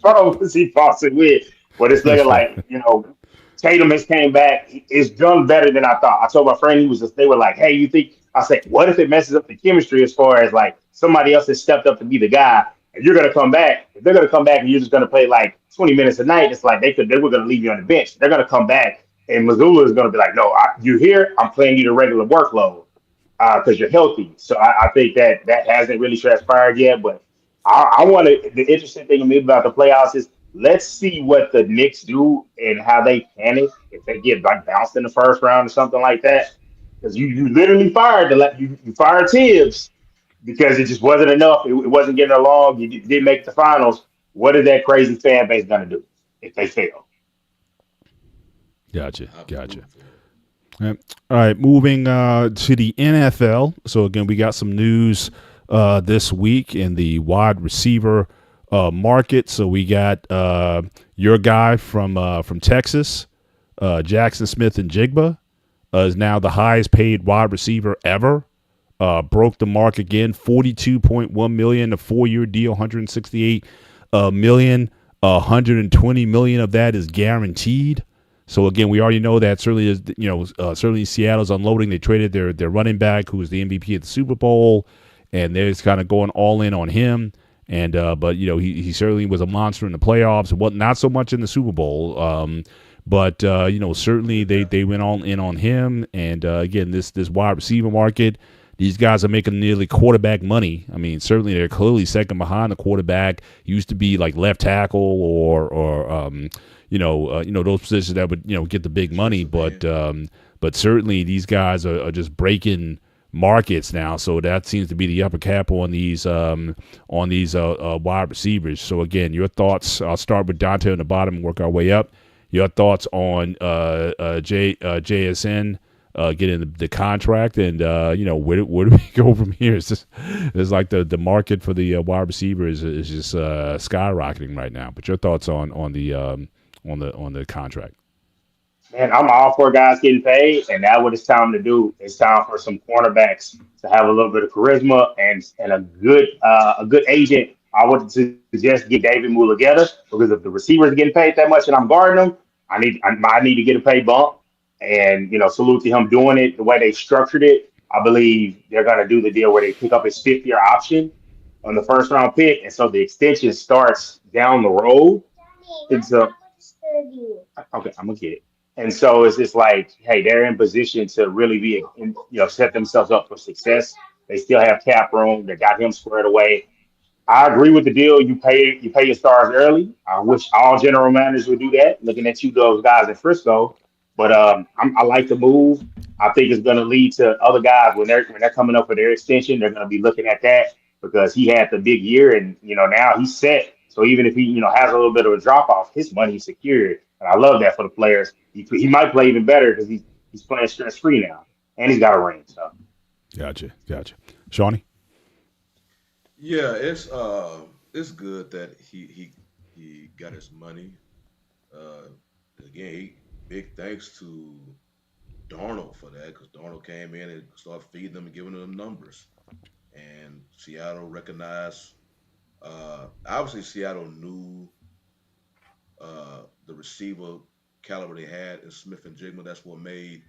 trying to see Boston win, but it's looking like Tatum has came back. It's done better than I thought. I told my friend they were like, hey, you think? I said, what if it messes up the chemistry as far as like somebody else has stepped up to be the guy, and you're gonna come back? If they're gonna come back and you're just gonna play like 20 minutes a night, it's like they were gonna leave you on the bench. They're gonna come back and Missoula is going to be like, no, you're here. I'm playing you the regular workload because you're healthy. So I think that hasn't really transpired yet. But I want to. The interesting thing to me about the playoffs is let's see what the Knicks do and how they panic if they get like bounced in the first round or something like that. Because you literally fired you fired Tibbs because it just wasn't enough. It wasn't getting along. You didn't make the finals. What is that crazy fan base going to do if they fail? Gotcha. All right, moving to the NFL. So again, we got some news this week in the wide receiver market. So we got your guy from Texas, Jaxon Smith-Njigba, is now the highest paid wide receiver ever. Broke the mark again, $42.1 million, a 4-year deal, $168 million, $120 million of that is guaranteed. So again, we already know that certainly is, certainly Seattle's unloading. They traded their running back, who was the MVP at the Super Bowl, and they're just kind of going all in on him. And but he certainly was a monster in the playoffs. Well, not so much in the Super Bowl, but certainly they went all in on him. And again, this wide receiver market, these guys are making nearly quarterback money. I mean, certainly they're clearly second behind the quarterback. Used to be like left tackle or those positions that would get the big money. But certainly these guys are just breaking markets now. So that seems to be the upper cap on these wide receivers. So again, your thoughts. I'll start with Dante on the bottom and work our way up. Your thoughts on JSN getting the contract, and where do we go from here? It's like the market for the wide receiver is just skyrocketing right now. But your thoughts on the contract? Man, I'm all for guys getting paid, and that's what it's time to do. It's time for some cornerbacks to have a little bit of charisma and a good agent. I would suggest get David Mulugeta because if the receivers are getting paid that much and I'm guarding them, I need to get a pay bump. And salute to him doing it the way they structured it. I believe they're going to do the deal where they pick up his 5th-year option on the first round pick, and so the extension starts down the road. It's okay. I'm gonna get it. And so it's just like, hey, they're in position to really be, set themselves up for success. They still have cap room. They got him squared away. I agree with the deal. You pay your stars early. I wish all general managers would do that. Looking at those guys in Frisco, but I like the move. I think it's going to lead to other guys when they're coming up for their extension. They're going to be looking at that because he had the big year, and now he's set. So even if he has a little bit of a drop off, his money's secured, and I love that for the players. He might play even better because he's playing stress free now, and he's got a ring. So, gotcha, Shawnee. Yeah, it's good that he got his money. Again, big thanks to Darnold for that because Darnold came in and started feeding them and giving them numbers, and Seattle recognized. Obviously, Seattle knew the receiver caliber they had in Smith-Njigba. That's what made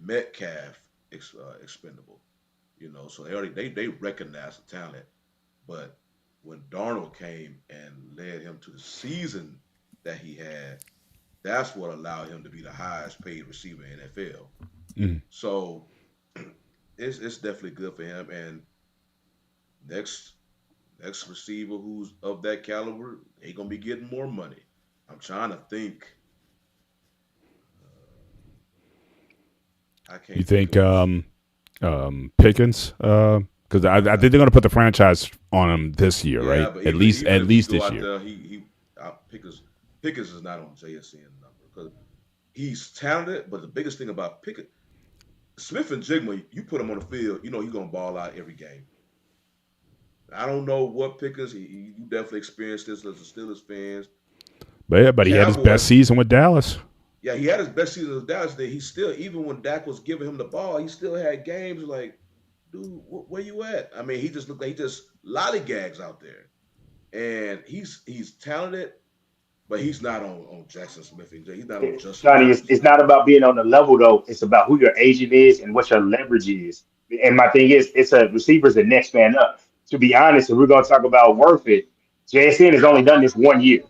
Metcalf expendable. So they recognized the talent. But when Darnold came and led him to the season that he had, that's what allowed him to be the highest paid receiver in NFL. Mm. So it's definitely good for him. And next receiver who's of that caliber, they gonna be getting more money. I'm trying to think. I can't. You think Pickens Because I think they're going to put the franchise on him this year, Yeah, right? but At least if he go this out year. there, Pickens is not on JSN number because he's talented. But the biggest thing about Pickens, Smith-Njigba, you put him on the field, you know he's gonna ball out every game. I don't know what Pickens. You definitely experienced this as a Steelers fans. But he had his best season with Dallas. Yeah, he had his best season with Dallas. He still, even when Dak was giving him the ball, he still had games like, dude, where you at? I mean, he just looked like he just lollygags out there, and he's talented, but he's not on Jaxon Smith-Njigba. He's not on Justin Johnny, Jefferson. it's not about being on the level though. It's about who your agent is and what your leverage is. And my thing is, it's a receiver's the next man up. To be honest, if we're gonna talk about worth it, JSN has only done this 1 year.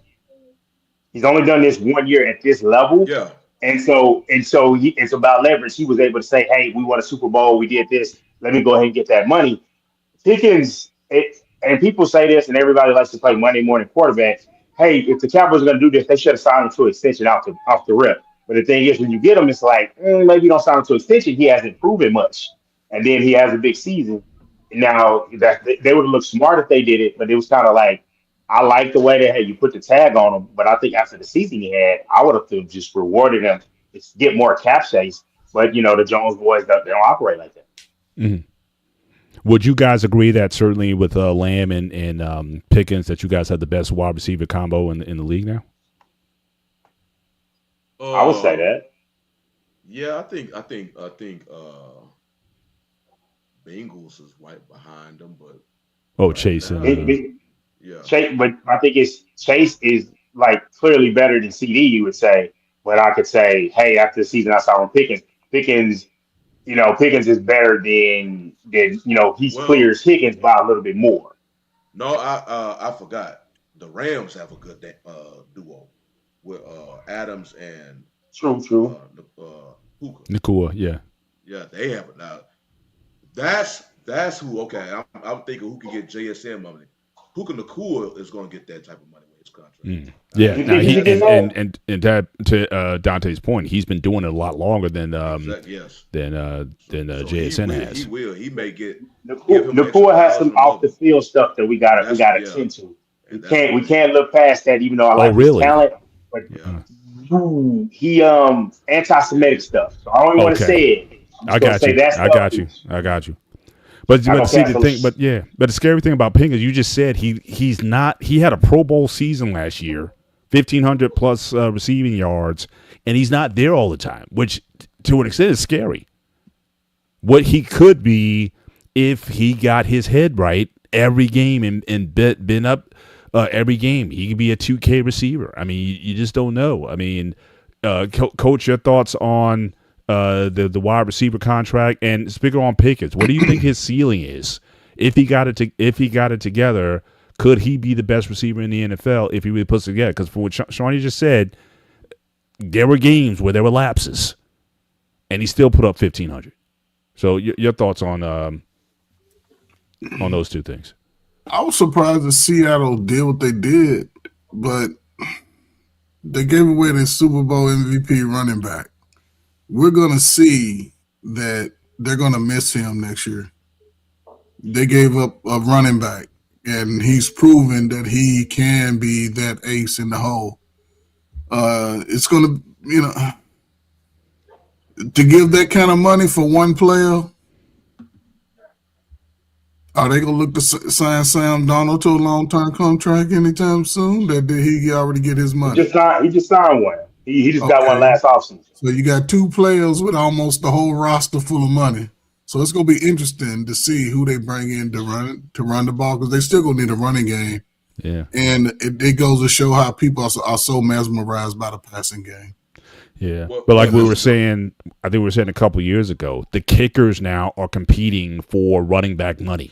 He's only done this 1 year at this level. Yeah, It's about leverage. He was able to say, "Hey, we won a Super Bowl. We did this. Let me go ahead and get that money." Pickens, and people say this, and everybody likes to play Monday morning quarterback. Hey, if the Cowboys are going to do this, they should have signed him to extension off the rip. But the thing is, when you get him, it's like maybe you don't sign him to extension. He hasn't proven much, and then he has a big season. Now that they would have looked smart if they did it, but it was kind of like I like the way that hey you put the tag on him. But I think after the season he had, I would have just rewarded him to get more cap space. But the Jones boys they don't operate like that. Mm-hmm. Would you guys agree that certainly with Lamb and Pickens that you guys have the best wide receiver combo in the league now? I would say that. Yeah, I think Bengals is right behind them, but Chase now, and yeah, Chase, but I think Chase is like clearly better than CD. You would say, but I could say, hey, after the season I saw him Pickens, Pickens is better than he well, clears Higgins by a little bit more. no, I forgot. The Rams have a good duo with Adams and True. Hooker. Nakua, yeah. Yeah, they have it now. That's who. Okay, I'm thinking who can get JSN money. Hooker Nakua is going to get that type of money with his contract. Yeah, You now think he can get and that to Dante's point, he's been doing it a lot longer than Yes. than So JSN has. He will. He may give him Nakua has some $extra off the $1,000. field stuff that we gotta Yeah, tend to. We and that's can't we what. can't look past that. Even though I Oh, like his really? talent, but Yeah. he anti-Semitic stuff. So I don't even want to Okay, say it. I'm I just gonna got say you. that I stuff. got you. But I don't see care. the thing, but the scary thing about Pickens, you just said he's not. He had a Pro Bowl season last year, 1,500 plus receiving yards, and he's not there all the time, which to an extent is scary. What he could be if he got his head right every game and been up every game, he could be a 2K receiver. I mean, you just don't know. I mean, Coach, your thoughts on the wide receiver contract, and speaking on Pickens, what do you think his ceiling is? If he got it together, could he be the best receiver in the NFL if he really puts it together? Because for what Shawnee just said, there were games where there were lapses, and he still put up 1,500. So your thoughts on those two things? I was surprised that Seattle did what they did, but they gave away their Super Bowl MVP running back. We're going to see that they're going to miss him next year. They gave up a running back, and he's proven that he can be that ace in the hole. It's going to, to give that kind of money for one player, are they going to look to sign Sam Darnold to a long-term contract anytime soon? That did he already get his money? He just signed one. He just got one Okay. last offseason. So you got two players with almost the whole roster full of money. So it's going to be interesting to see who they bring in to run the ball, because they still going to need a running game. Yeah. And it goes to show how people are so mesmerized by the passing game. Yeah. But like we were saying, I think we were saying a couple of years ago, the kickers now are competing for running back money,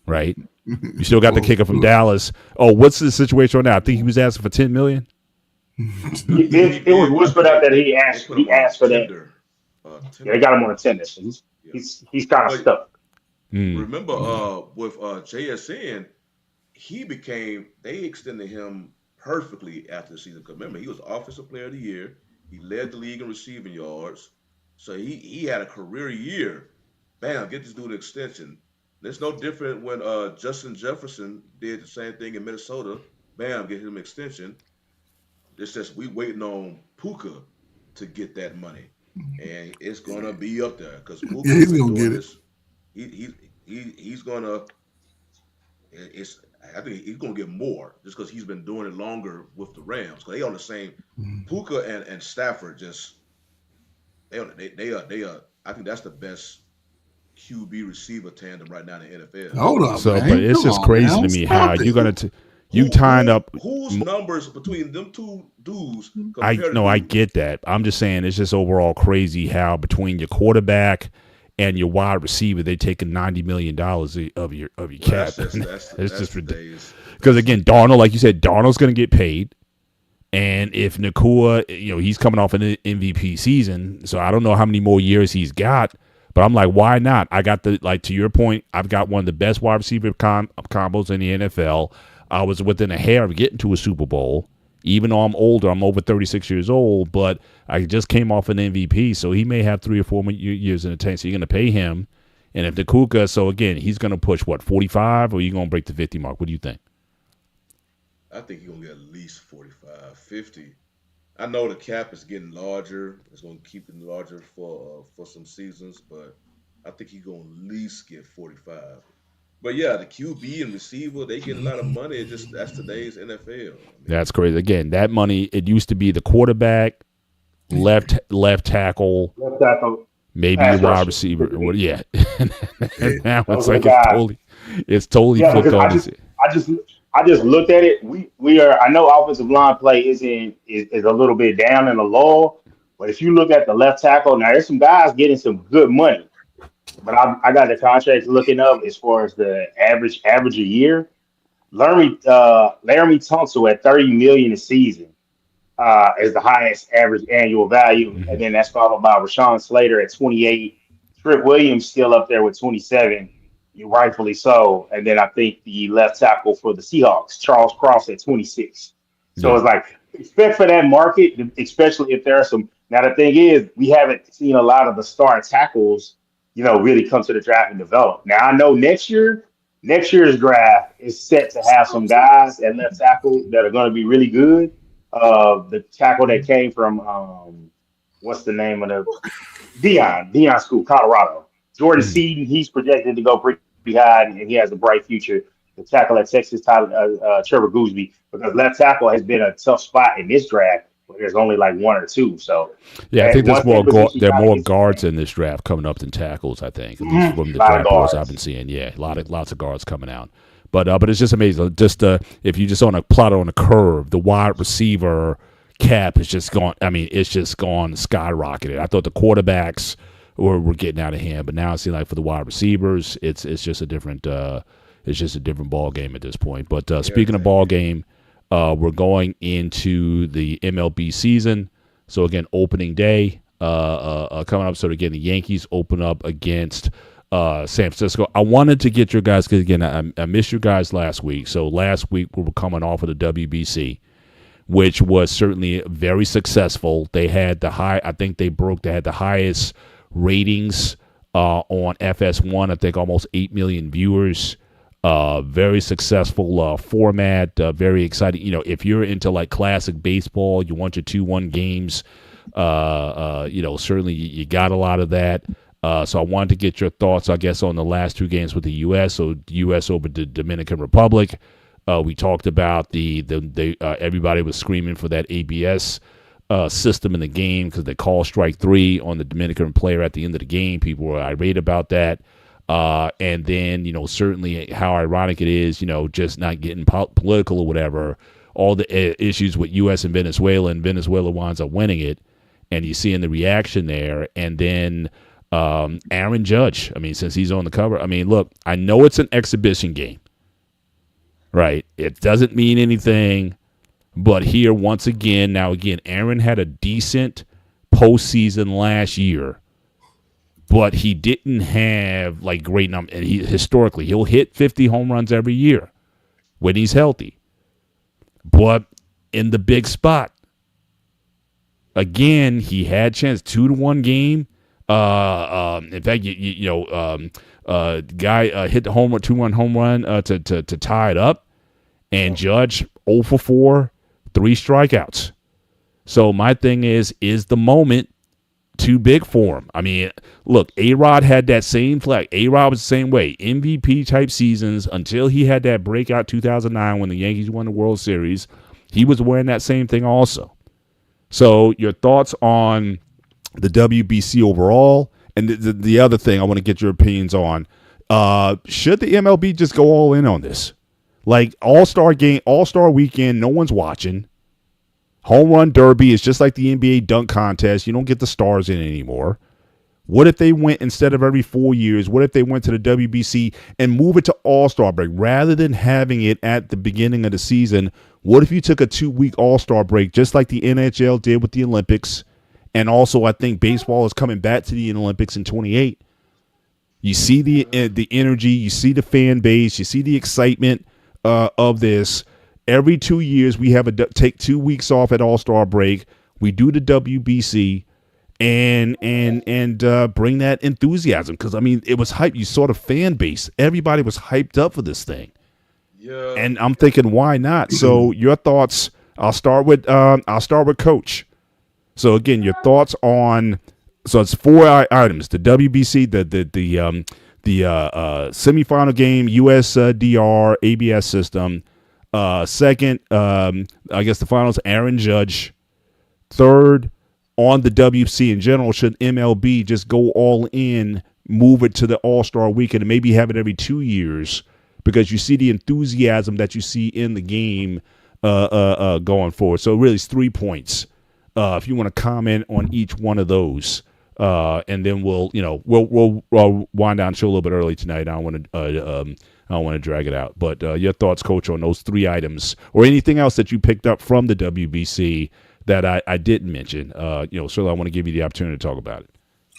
right? You still got the kicker from Dallas. Oh, what's the situation right now? I think he was asking for $10 million. It was whispered out that he asked for that. Yeah, they got him on a tender. So he's kind of stuck. Remember, with JSN, they extended him perfectly after the season. Because remember, he was Offensive Player of the Year. He led the league in receiving yards. So he had a career year. Bam, get this dude an extension. It's no different when Justin Jefferson did the same thing in Minnesota. Bam, get him extension. It's just we waiting on Puka to get that money, and it's gonna be up there because Yeah, Puka's he's been gonna doing get it. this. He's gonna. It's I think he's gonna get more just because he's been doing it longer with the Rams. Because they on the same Puka and Stafford just they are. I think that's the best QB receiver tandem right now in the NFL. Hold up, So, man. but it's Come just on crazy to now. me how Stop you it. you tying up. Whose numbers between them two dudes I compared no, I to get that. I'm just saying it's just overall crazy how between your quarterback and your wide receiver, they taking $90 million of your cap. It's just ridiculous. Because again, Darnold, like you said, Darnold's going to get paid, and if Nakua, he's coming off an MVP season, so I don't know how many more years he's got. But I'm like, why not? I got to your point, I've got one of the best wide receiver combos in the NFL. I was within a hair of getting to a Super Bowl. Even though I'm older, I'm over 36 years old, but I just came off an MVP, so he may have 3 or 4 more years in the tank. So you're going to pay him. And if the Kuka, so again, he's going to push, 45, or are you going to break the 50 mark? What do you think? I think he's gonna get at least 45, 50. I know the cap is getting larger. It's gonna keep getting larger for some seasons, but I think he's gonna at least get 45. But yeah, the QB and receiver, they get a lot of money. It just that's today's NFL. That's crazy. Again, that money, it used to be the quarterback, left tackle, maybe your wide receiver. Well, yeah. And now it's like it's totally flipped on its. I just looked at it. We are. I know offensive line play is a little bit down in the lull, but if you look at the left tackle, now there's some guys getting some good money. But I got the contracts looking up as far as the average a year. Laramie Tunsil at 30 million a season is the highest average annual value, and then that's followed by Rashawn Slater at 28. Trip Williams still up there with 27, rightfully so. And then I think the left tackle for the Seahawks, Charles Cross at 26. So It's like expect for that market, especially if there are some. Now the thing is, we haven't seen a lot of the star tackles, really come to the draft and develop. Now I know next year's draft is set to have some guys at left tackle that are going to be really good. The tackle that came from what's the name of the Dion School, Colorado. Jordan Seaton, he's projected to go pretty high, and he has a bright future. The tackle at Texas, Trevor Gooseby, because left tackle has been a tough spot in this draft, where there's only like 1 or 2. So yeah, I think there are more guards in this draft coming up than tackles. I think at least from the draft boards I've been seeing. Yeah, lots of guards coming out. But it's just amazing. Just if you just on a plot on a curve, the wide receiver cap is just gone. I mean, it's just gone skyrocketed. I thought the quarterbacks were getting out of hand, but now it seems like for the wide receivers, it's just a different ball game at this point. But speaking of ball game, we're going into the MLB season. So again, opening day coming up. So again, the Yankees open up against San Francisco. I wanted to get your guys, because again, I missed you guys last week. So last week we were coming off of the WBC, which was certainly very successful. They had they had the highest ratings on FS1. I think almost 8 million viewers. Very successful format. Very exciting. If you're into like classic baseball, you want your 2-1 games. Certainly you got a lot of that. So I wanted to get your thoughts, I guess, on the last 2 games with the U.S. So the U.S. over the Dominican Republic. We talked about everybody was screaming for that ABS system in the game because they called strike 3 on the Dominican player at the end of the game. People were irate about that. And then, certainly how ironic it is, just not getting political or whatever, all the issues with U.S. and Venezuela winds up winning it. And you see in the reaction there. And then Aaron Judge, since he's on the cover, look, I know it's an exhibition game, right? It doesn't mean anything. But here, once again, Aaron had a decent postseason last year, but he didn't have like great numbers. And historically, he'll hit 50 home runs every year when he's healthy. But in the big spot, again, he had chance 2-1 game In fact, guy hit the 2-1 home run to tie it up, and Judge 0 for 4, 3 strikeouts. So my thing is the moment too big for him? I mean, look, A-Rod had that same flag. A-Rod was the same way. MVP type seasons until he had that breakout 2009 when the Yankees won the World Series. He was wearing that same thing also. So your thoughts on the WBC overall, and the other thing I want to get your opinions on, should the MLB just go all in on this? Like All-Star game, All-Star weekend, no one's watching. Home run derby is just like the NBA dunk contest. You don't get the stars in anymore. What if they went, instead of every 4 years, what if they went to the WBC and move it to All-Star break? Rather than having it at the beginning of the season, what if you took a 2-week All-Star break, just like the NHL did with the Olympics? And also, I think baseball is coming back to the Olympics in 28. You see the energy, you see the fan base, you see the excitement of this. Every 2 years, we have take 2 weeks off at All-Star break. We do the WBC and bring that enthusiasm, because I mean, it was hype. You saw the fan base; everybody was hyped up for this thing. Yeah. And I'm thinking, why not? So, your thoughts? I'll start with Coach. So again, your thoughts on? So it's 4 items: the WBC, the semifinal game, USDR ABS system. Second, I guess the finals, Aaron Judge. Third, on the WBC in general, should MLB just go all in, move it to the All-Star weekend, and maybe have it every 2 years, because you see the enthusiasm that you see in the game going forward. So really, it's 3 points. If you want to comment on each one of those, and then we'll wind down the show a little bit early tonight. I don't want to drag it out, but your thoughts, Coach, on those 3 items, or anything else that you picked up from the WBC that I didn't mention. Certainly I want to give you the opportunity to talk about it.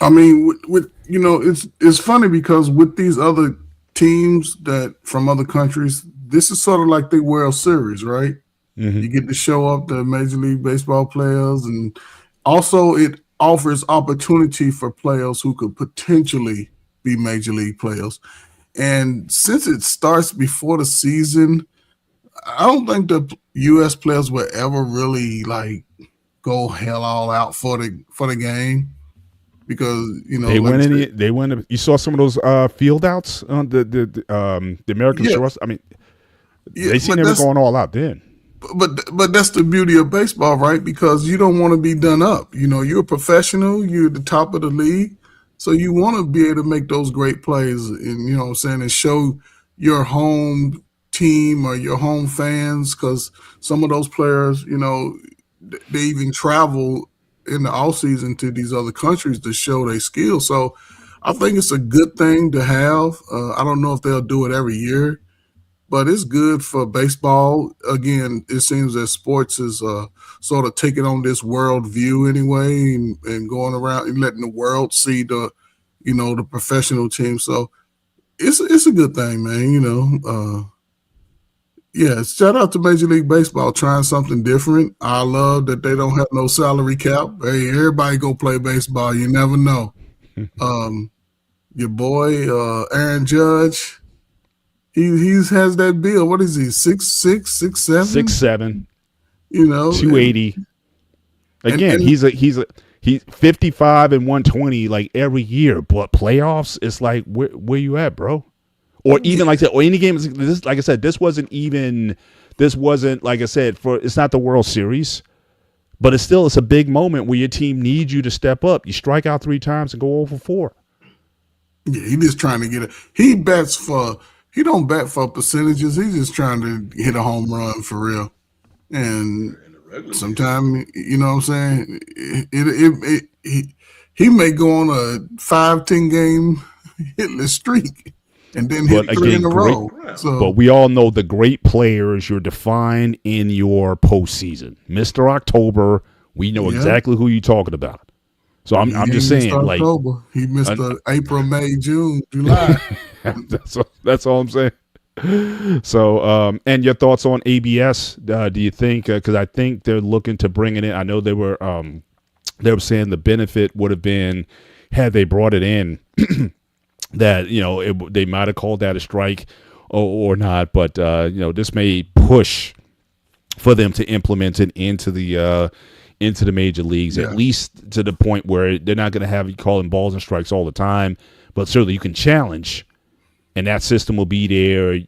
I mean, with it's funny because with these other teams that from other countries, this is sort of like the World Series, right? Mm-hmm. You get to show up the Major League Baseball players, and also it offers opportunity for players who could potentially be Major League players. And since it starts before the season, I don't think the U.S. players will ever really go hell all out for the game, because they went. You saw some of those field outs on the American shores. I mean, they seem they were going all out then. But that's the beauty of baseball, right? Because you don't want to be done up. You're a professional. You're at the top of the league. So you want to be able to make those great plays and, and show your home team or your home fans, because some of those players, they even travel in the off season to these other countries to show their skills. So I think it's a good thing to have. I don't know if they'll do it every year, but it's good for baseball. Again, it seems that sports is sort of taking on this world view anyway, and going around and letting the world see the professional team. So it's a good thing, man. Shout out to Major League Baseball trying something different. I love that they don't have no salary cap. Hey, everybody go play baseball. You never know. Your boy Aaron Judge, he has that bill. What is he? 6'6", 6'7"? 6'7". 280. Again, he's 55 and 120 like every year, but playoffs, it's like where you at, bro? Or even like that, or any game. This, like I said, this wasn't like I said, it's not the World Series, but it's a big moment where your team needs you to step up. You strike out 3 times and go 0 for 4. Yeah, he just trying to get it. He don't bet for percentages. He's just trying to hit a home run for real. And sometimes, you know what I'm saying, he may go on a 5-10 game hitless streak and then hit 3 in a row. But we all know the great players you're defined in your postseason. Mr. October, we know exactly who you're talking about. So I'm just saying, like, October. He missed April, May, June, July. That's all I'm saying. So, and your thoughts on ABS? Do you think? Because I think they're looking to bring it in. I know they were saying the benefit would have been had they brought it in, that they might have called that a strike or not. But this may push for them to implement it into the major leagues, at least to the point where they're not going to have you calling balls and strikes all the time, but certainly you can challenge. And that system will be there.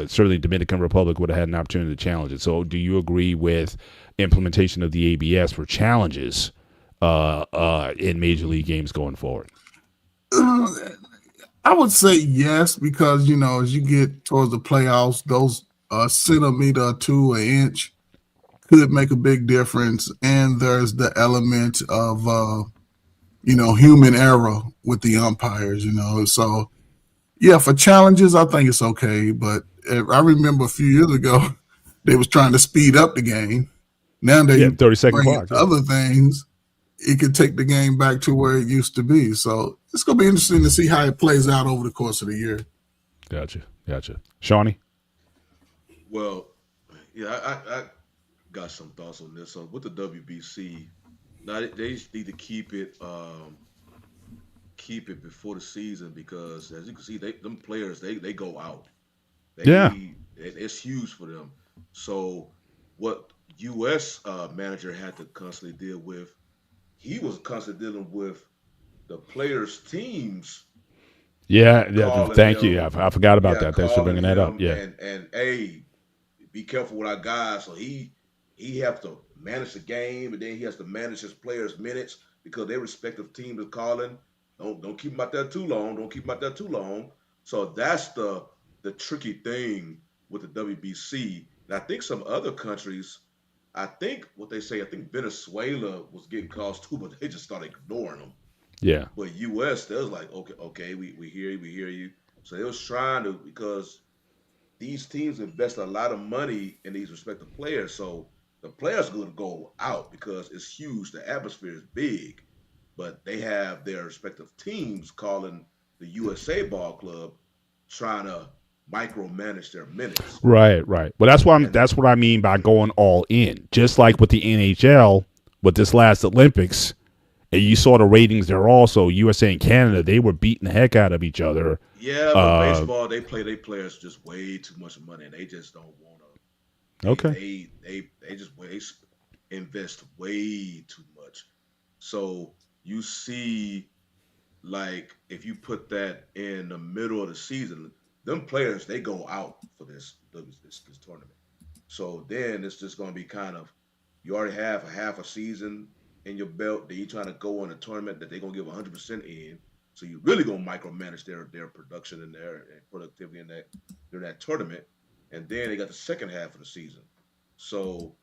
Certainly Dominican Republic would have had an opportunity to challenge it. So do you agree with implementation of the ABS for challenges in Major League games going forward? I would say yes, because, as you get towards the playoffs, those centimeter to an inch could make a big difference. And there's the element of, human error with the umpires, So, yeah, for challenges, I think it's okay. But I remember a few years ago, they was trying to speed up the game. Now they 30-second clock. Other things, it could take the game back to where it used to be. So it's going to be interesting to see how it plays out over the course of the year. Gotcha. Shawnee? Well, yeah, I got some thoughts on this. So with the WBC, now they need to keep it before the season, because as you can see, them players they go out. It's huge for them. So what U.S. Manager had to constantly deal with, he was constantly dealing with the players' teams. Yeah, thank you. I forgot about that. Thanks for bringing that up. Yeah, and hey, be careful with our guys. So he have to manage the game, and then he has to manage his players' minutes, because their respective teams are calling. Don't keep them out there too long. So that's the tricky thing with the WBC. And I think some other countries, I think Venezuela was getting calls too, but they just started ignoring them. Yeah. But U.S., they was like, okay, we hear you. So they was trying to, because these teams invest a lot of money in these respective players. So the players are going to go out because it's huge. The atmosphere is big. But they have their respective teams calling the USA Ball Club, trying to micromanage their minutes. Right. Well, that's what I mean by going all in. Just like with the NHL, with this last Olympics, and you saw the ratings there also. USA and Canada, they were beating the heck out of each other. Yeah, but baseball, they play their players just way too much money, and they just don't want to. Okay. They just invest way too much. So you see, like, if you put that in the middle of the season, them players, they go out for this tournament. So then it's just going to be kind of, you already have half a season in your belt, then you're trying to go on a tournament that they're going to give 100% in. So you're really going to micromanage their production and their productivity during that tournament. And then they got the second half of the season. So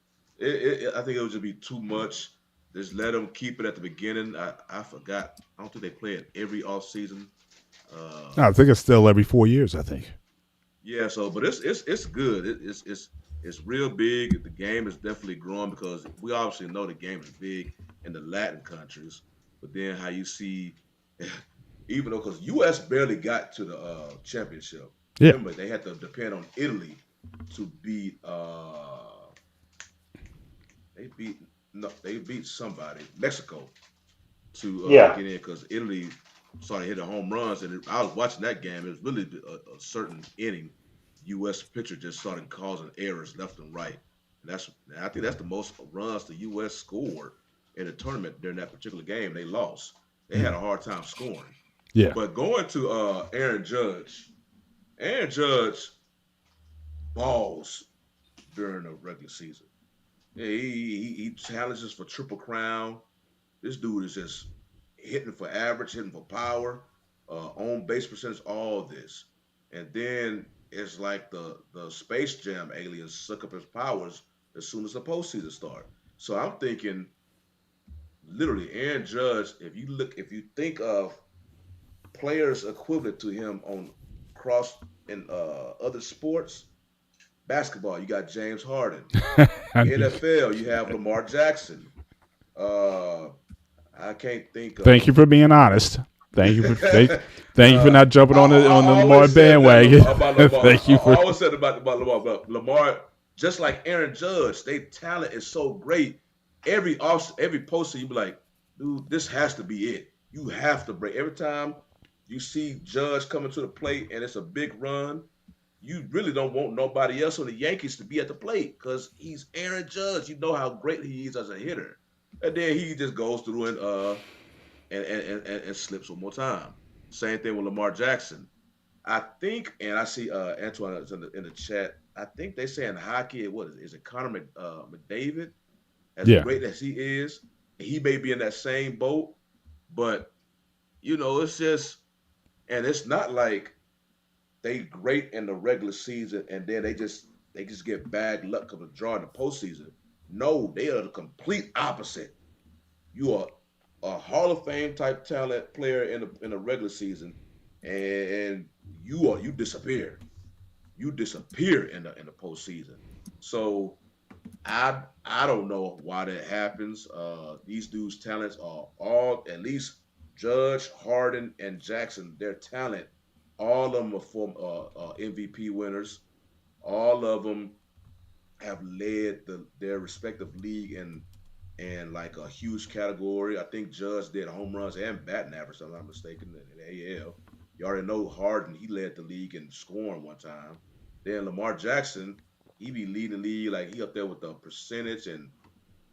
I think it would just be too much. Just let them keep it at the beginning. I forgot. I don't think they play it every off season. I think it's still every 4 years, I think. Yeah. So, but it's good. It's real big. The game is definitely growing, because we obviously know the game is big in the Latin countries. But then how you see, even though, because U.S. barely got to the championship. Yeah. Remember, they had to depend on Italy to beat. They beat somebody, Mexico, to get in, because Italy started hitting home runs. And I was watching that game. It was really a certain inning. U.S. pitcher just started causing errors left and right. And I think that's the most runs the U.S. scored in the tournament during that particular game. They lost. They had a hard time scoring. Yeah. But going to Aaron Judge balls during the regular season. Yeah, he challenges for Triple Crown. This dude is just hitting for average, hitting for power, on base percentage, all this. And then it's like the Space Jam aliens suck up his powers as soon as the postseason start. So I'm thinking, literally, Aaron Judge, if you think of players equivalent to him on cross in other sports, basketball, you got James Harden. NFL, you have Lamar Jackson. I can't think of. Thank you for being honest. Thank you for not jumping on the Lamar bandwagon. Thank you for. I always said about Lamar, just like Aaron Judge, their talent is so great. Every postseason, you be like, dude, this has to be it. You have to break every time you see Judge coming to the plate and it's a big run. You really don't want nobody else on the Yankees to be at the plate because he's Aaron Judge. You know how great he is as a hitter, and then he just goes through and slips one more time. Same thing with Lamar Jackson. I think, and I see Antoine is in the chat. I think they say in hockey, what is it Connor McDavid? As Yeah. great as he is, he may be in that same boat, but it's just, and it's not like they great in the regular season and then they just get bad luck of a draw in the postseason. No, they are the complete opposite. You are a Hall of Fame type talent player in the regular season, and you disappear. You disappear in the postseason. So I don't know why that happens. These dudes' talents are all, at least Judge, Harden, and Jackson. Their talent, all of them are MVP winners. All of them have led their respective league in like a huge category. I think Judge did home runs and batting average, if I'm not mistaken, in the AL. You already know Harden, he led the league in scoring one time. Then Lamar Jackson, he be leading the league, like he up there with the percentage and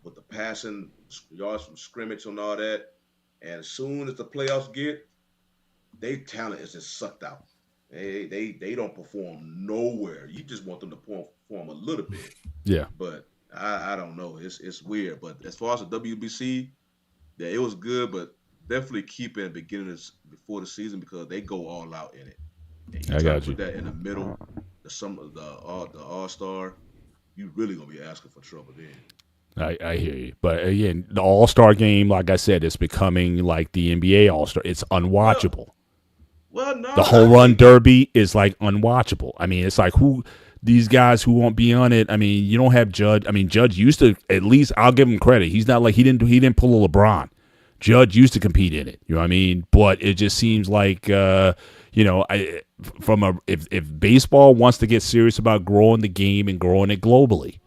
with the passing yards from scrimmage and all that. And as soon as the playoffs get, they talent is just sucked out. They don't perform nowhere. You just want them to perform a little bit. Yeah. But I don't know. It's weird. But as far as the WBC, yeah, it was good, but definitely keep it beginnings before the season because they go all out in it. And you I try to got put you. that in the middle, the All Star, you really gonna be asking for trouble then. I hear you. But again, the All Star game, like I said, it's becoming like the NBA All Star. It's Well, unwatchable. well, no, The I home run think derby is like unwatchable. I mean, it's like who these guys who won't be on it. I mean, you don't have Judge. I mean, Judge used to, at least I'll give him credit. He's not like he didn't pull a LeBron. Judge used to compete in it. You know what I mean? But it just seems like if baseball wants to get serious about growing the game and growing it globally,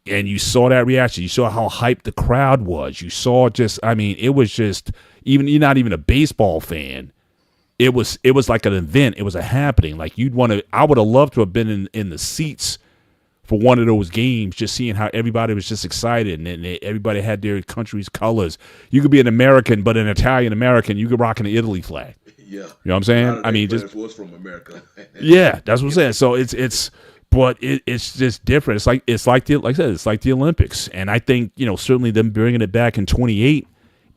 and you saw that reaction. You saw how hyped the crowd was. You saw just, I mean, it was just, even you're not even a baseball fan. It was like an event. It was a happening. Like I would have loved to have been in the seats for one of those games, just seeing how everybody was just excited and everybody had their country's colors. You could be an American, but an Italian American, you could rock an Italy flag. yeah, You know what I'm a lot saying? of I their mean, just players was from America. yeah, that's what I'm saying. So it's just different. Like I said, it's like the Olympics, and I think certainly them bringing it back in 28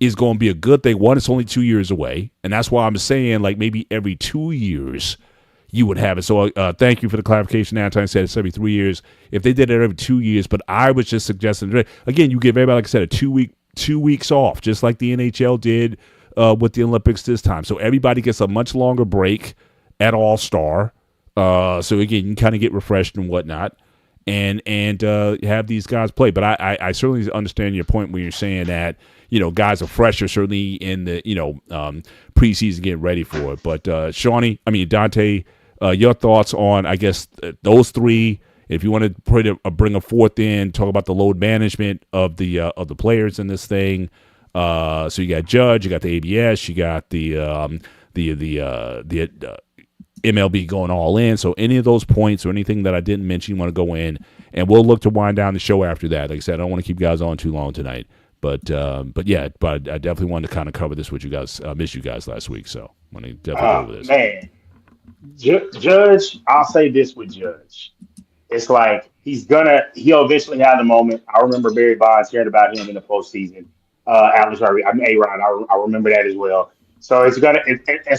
is going to be a good thing. One, it's only 2 years away, and that's why I'm saying like maybe every 2 years you would have it. So thank you for the clarification. Anton said it's every 3 years. If they did it every 2 years, but I was just suggesting again, you give everybody, like I said, a 2 weeks off, just like the NHL did with the Olympics this time. So everybody gets a much longer break at All Star. So again, you can kind of get refreshed and whatnot, and have these guys play. But I certainly understand your point when you're saying that guys are fresher, certainly in the preseason getting ready for it. But Dante, your thoughts on I guess those three. If you want to bring a fourth in, talk about the load management of the players in this thing. So you got Judge, you got the ABS, you got the MLB going all in. So any of those points or anything that I didn't mention, you want to go in, and we'll look to wind down the show after that. Like I said, I don't want to keep you guys on too long tonight, but I definitely wanted to kind of cover this with you guys. Missed you guys last week, so I want to definitely go over this. Man, Judge, I'll say this with Judge. It's like he'll eventually have the moment. I remember Barry Bonds hearing about him in the postseason. Alex Harvey, I mean A-Rod, I remember that as well. So at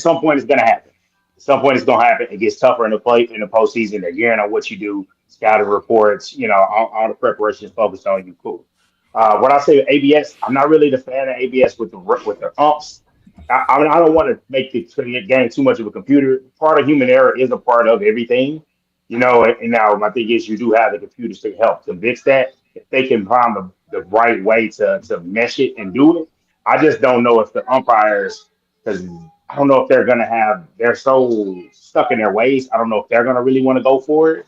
some point it's gonna happen. At some point it's gonna happen. It gets tougher in the postseason. They're gearing on what you do, scouting reports, all the preparation is focused on you. Cool. What I say with ABS, I'm not really the fan of ABS with the umps. I mean, I don't want to make the game too much of a computer. Part of human error is a part of everything, And now my thing is, you do have the computers to help convince that if they can find the right way to mesh it and do it. I just don't know if the umpires, because I don't know if they're so stuck in their ways. I don't know if they're gonna really want to go for it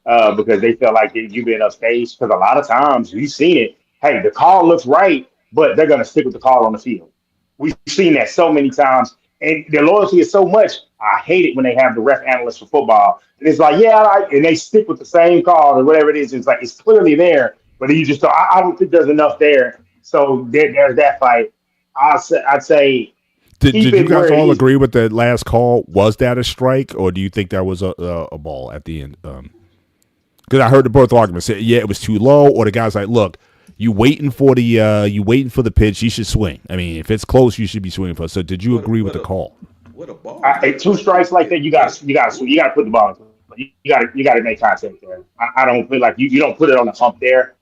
because they feel like you've been upstage. Because a lot of times you've seen it. Hey, the call looks right, but they're gonna stick with the call on the field. We've seen that so many times, and their loyalty is so much. I hate it when they have the ref analysts for football. And it's like, yeah, and they stick with the same call or whatever it is. It's like it's clearly there, but you just don't. I don't think there's enough there. So there's that fight. I'd say keep Did you it guys where it all is. agree with the last call? Was that a strike, or do you think that was a ball at the end? Because I heard the both arguments. Say, yeah, it was too low, or the guy's like, look, you waiting for the pitch. You should swing. I mean, if it's close, you should be swinging for it. So did you agree with the call? What a ball! Two strikes like that, you got to put the ball. You got to make contact there. I don't feel like you don't put it on the hump there.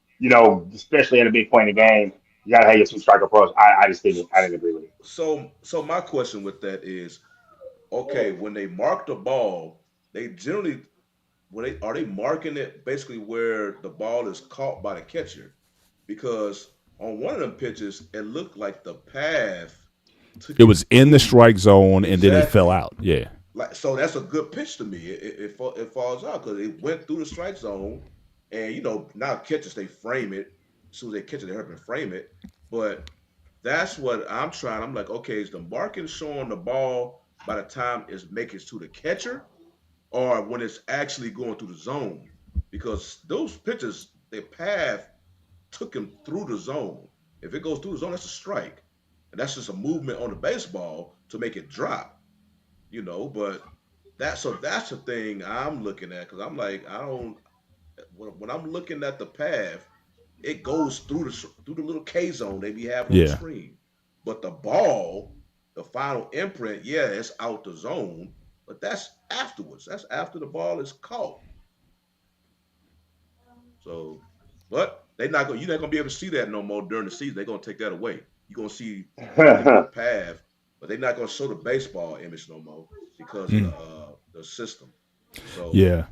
Especially at a big point in the game, you got to have your 2 strike approach. I didn't agree with it. So my question with that is, okay, when they mark the ball, they generally are they marking it basically where the ball is caught by the catcher? Because on one of them pitches, it looked like the path took It was in the strike zone, and exactly. then it fell out. Yeah. So that's a good pitch to me. It falls out because it went through the strike zone, and now catchers they frame it. As soon as they catch it, they hurry and frame it. But that's what I'm trying. I'm like, okay, is the marking showing the ball by the time it makes it to the catcher, or when it's actually going through the zone? Because those pitches, their path took him through the zone. If it goes through the zone, that's a strike, and that's just a movement on the baseball to make it drop. But that's the thing I'm looking at, because I'm like, I don't. When I'm looking at the path, it goes through the little K zone they be having on the screen. But the ball, the final imprint, yeah, it's out the zone, but that's afterwards. That's after the ball is caught. So, but you're not gonna be able to see that no more during the season. They're gonna take that away. You're gonna see the path, but they're not gonna show the baseball image no more because of the system. So and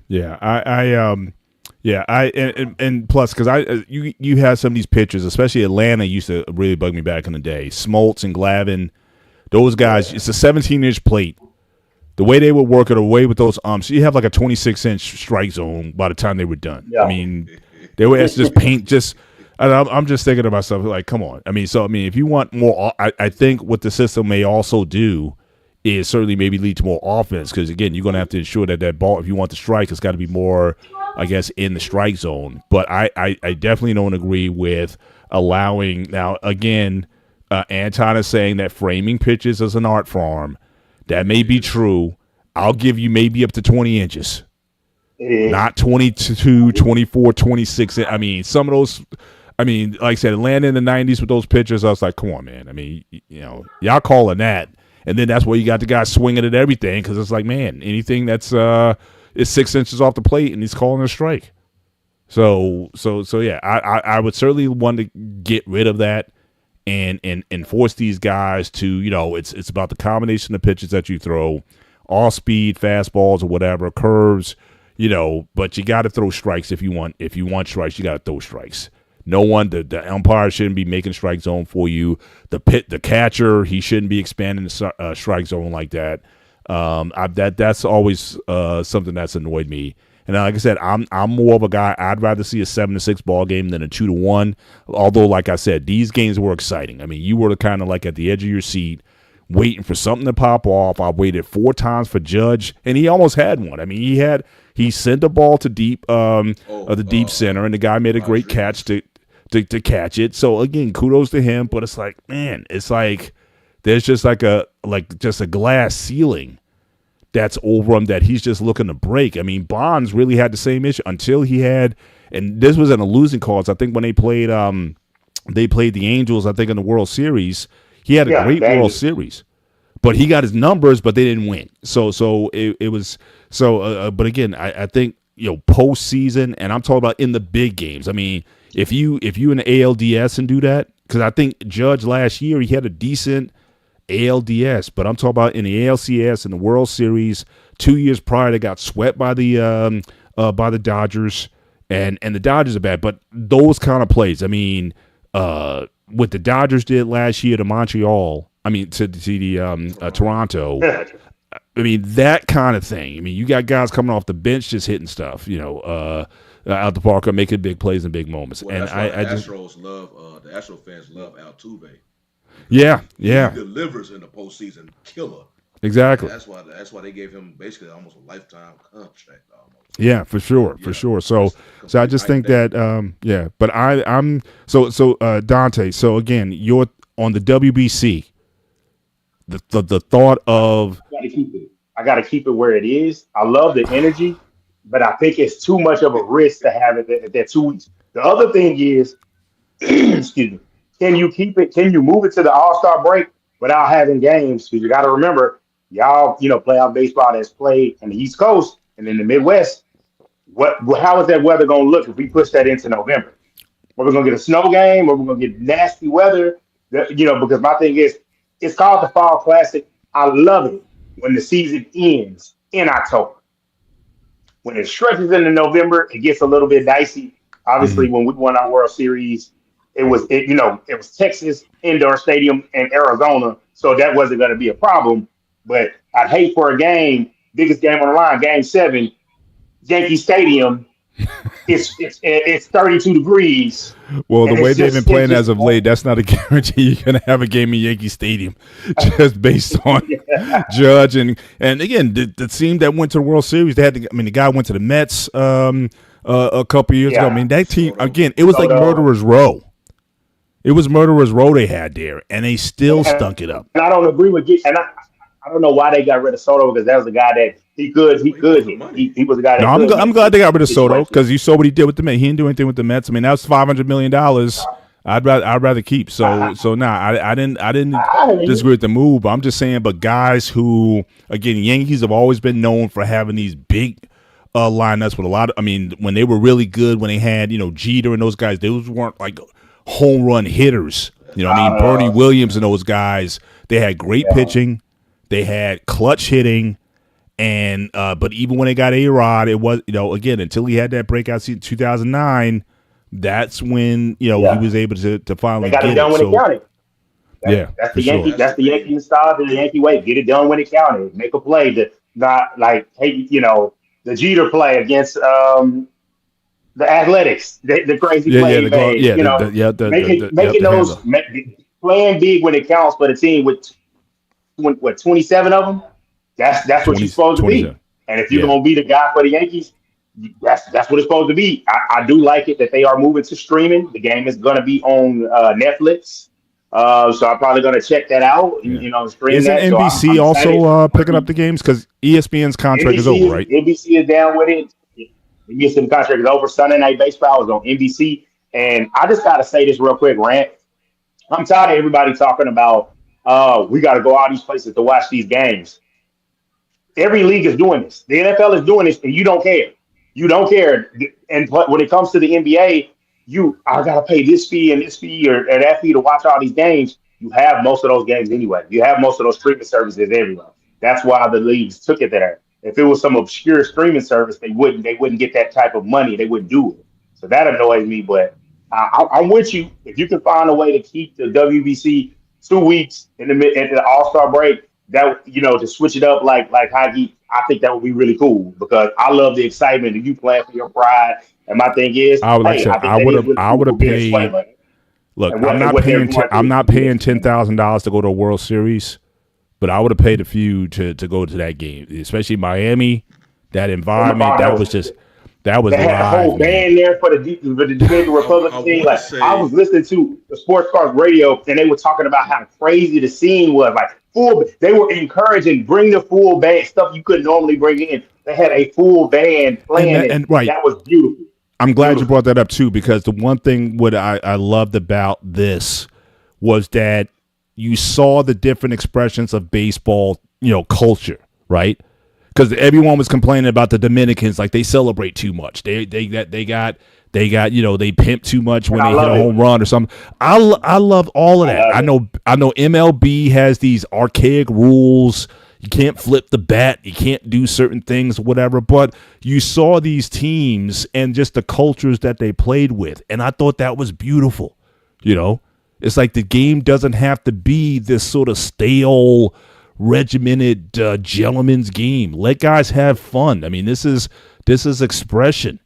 plus because you have some of these pitchers, especially Atlanta used to really bug me back in the day. Smoltz and Glavine, those guys. It's a 17-inch plate. The way they would work it away with those you have like a 26-inch strike zone by the time they were done. Yeah. I mean, they would just paint just. I'm just thinking to myself like, come on. I mean, if you want more, I think what the system may also do is certainly maybe lead to more offense, because again, you're going to have to ensure that ball, if you want the strike, it's got to be more, I guess, in the strike zone. But I definitely don't agree with allowing. Now again, Anton is saying that framing pitches is an art form. That may be true. I'll give you maybe up to 20 inches. Not 22, 24, 26. I mean, some of those, like I said, Atlanta in the 90s with those pitchers, I was like, come on, man. I mean, y'all calling that. And then that's where you got the guy swinging at everything, because it's like, man, anything that's is 6 inches off the plate and he's calling a strike. So yeah, I would certainly want to get rid of that and force these guys to, it's about the combination of pitches that you throw, all speed, fastballs or whatever, curves, but you got to throw strikes if you want strikes, you got to throw strikes. No one, the umpire shouldn't be making strike zone for you. The catcher, he shouldn't be expanding the strike zone like that. That's always something that's annoyed me. And like I said, I'm more of a guy. I'd rather see a 7-6 ball game than a 2-1. Although, like I said, these games were exciting. I mean, you were kind of like at the edge of your seat, waiting for something to pop off. I waited 4 times for Judge, and he almost had one. I mean, he sent the ball to deep deep center, and the guy made a great catch to catch it. So again, kudos to him. But it's like, man, it's like there's just like a glass ceiling that's over him that he's just looking to break. I mean, Bonds really had the same issue until he had, and this was in a losing cause. I think when they played the Angels, I think in the World Series, he had a great World Series, but he got his numbers, but they didn't win. So it was so. But again, I think postseason, and I'm talking about in the big games. I mean, if you in the ALDS and do that, because I think Judge last year he had a decent ALDS, but I'm talking about in the ALCS and the World Series 2 years prior, they got swept by the Dodgers, and the Dodgers are bad. But those kind of plays, I mean, what the Dodgers did last year to Montreal, to the Toronto, I mean, that kind of thing. I mean, you got guys coming off the bench just hitting stuff, out the park, making big plays and big moments. Well, and the Astros love the Astro fans love Altuve. Yeah, He yeah, delivers in the postseason, killer. exactly. That's why they gave him basically almost a lifetime contract, almost. Yeah, for sure, for Yeah, sure. So, that's so I complete just night and think day. that, yeah. But I'm Dante. So again, you're on the WBC. The thought of Gotta keep it. I got to keep it where it is. I love the energy, but I think it's too much of a risk to have it at that 2 weeks. The other thing is, excuse me, can you keep it? Can you move it to the All Star break without having games? Because you got to remember, y'all, playoff baseball that's played in the East Coast and in the Midwest. How is that weather going to look if we push that into November? We're going to get a snow game, or we're going to get nasty weather. Because my thing is, it's called the Fall Classic. I love it when the season ends in October. When it stretches into November, it gets a little bit dicey. Obviously, Mhm. when we won our World Series, it was Texas indoor stadium in Arizona, so that wasn't going to be a problem. But I'd hate for a game, biggest game on the line, Game 7, Yankee Stadium. It's 32 degrees, well, the and way it's they've been just it's playing as just of late, that's not a guarantee you're gonna have a game in Yankee Stadium, just based on Judge and again the team that went to the World Series. They had the guy went to the Mets a couple years ago. I yeah. mean, that team Soto. again, it was like So Murderers Row. It was Murderers Row they had there, and they still and stunk it up. I don't agree with it, and I don't know why they got rid of Soto, because that was the guy that he Well, he wanted could the hit. money. He was the guy No, that could I'm hit glad they got rid in of Soto situations. because you saw what he did with the Mets. He didn't do anything with the Mets. I mean, that was $500 million. I'd rather keep. I didn't I disagree with the move. But I'm just saying. But guys who again, Yankees have always been known for having these big lineups with a lot of. I mean, when they were really good, when they had Jeter and those guys, those weren't like home run hitters. I mean, Bernie uh, Williams and those guys. They had great yeah, pitching. They had clutch hitting. And but even when they got A-Rod, it was again until he had that breakout season 2009. That's when he yeah. was able to They finally got it get done it. when it So counted. yeah, That's for the Yankee. sure. That's That's the the thing. Yankee style, the Yankee way. Get it done when it counted. Make a play. Not like, hey, the Jeter play against the Athletics, the crazy Yeah, play yeah, he the go, made. yeah, the yeah, Making the handle. playing big when it counts for the team with 27 of them. That's what 20, you're supposed to be. 27. And if you're Yeah, gonna be the guy for the Yankees, that's what it's supposed to be. I do like it that they are moving to streaming. The game is gonna be on Netflix, so I'm probably gonna check that out and yeah. stream Isn't that. So I'm NBC excited. also picking up the games because ESPN's contract is over, right? NBC is down with it. NBC contract is over. Sunday Night Baseball is on NBC, and I just gotta say this real quick, Rant. I'm tired of everybody talking about we got to go all these places to watch these games. Every league is doing this. The NFL is doing this, and you don't care. You don't care. And when it comes to the NBA, I gotta pay this fee and this fee or that fee to watch all these games. You have most of those games anyway. You have most of those streaming services everywhere. That's why the leagues took it there. If it was some obscure streaming service, they wouldn't get that type of money. They wouldn't do it. So that annoys me. But I'm with you. If you can find a way to keep the WBC 2 weeks in the All Star break, that to switch it up like hockey, I think that would be really cool because I love the excitement of you playing for your pride. And my thing is, I would like I hey, said, I think that is really I cool would for have Venezuela paid. Look, and what they're going I'm through. not paying $10,000 to go to a World Series, but I would have paid a few to go to that game, especially Miami. That environment, that was They had the live, whole man. band there for the Dominican I Republic team. want to Like I say was listening to the Sports Cars radio, and they were talking about how crazy the scene was. Like full, they were encouraging bring the full band stuff you couldn't normally bring in. They had a full band And playing that, it. and right, That was beautiful, I'm glad you beautiful. brought that up too, because the one thing what I loved about this was that you saw the different expressions of baseball, culture, right? Because everyone was complaining about the Dominicans, like they celebrate too much. They pimp too much And when I they hit love a it. home run or something. I love all of I that. love it. I know MLB has these archaic rules. You can't flip the bat. You can't do certain things, whatever. But you saw these teams and just the cultures that they played with, and I thought that was beautiful. It's like the game doesn't have to be this sort of stale, regimented gentleman's game. Let guys have fun. I mean, this is expression,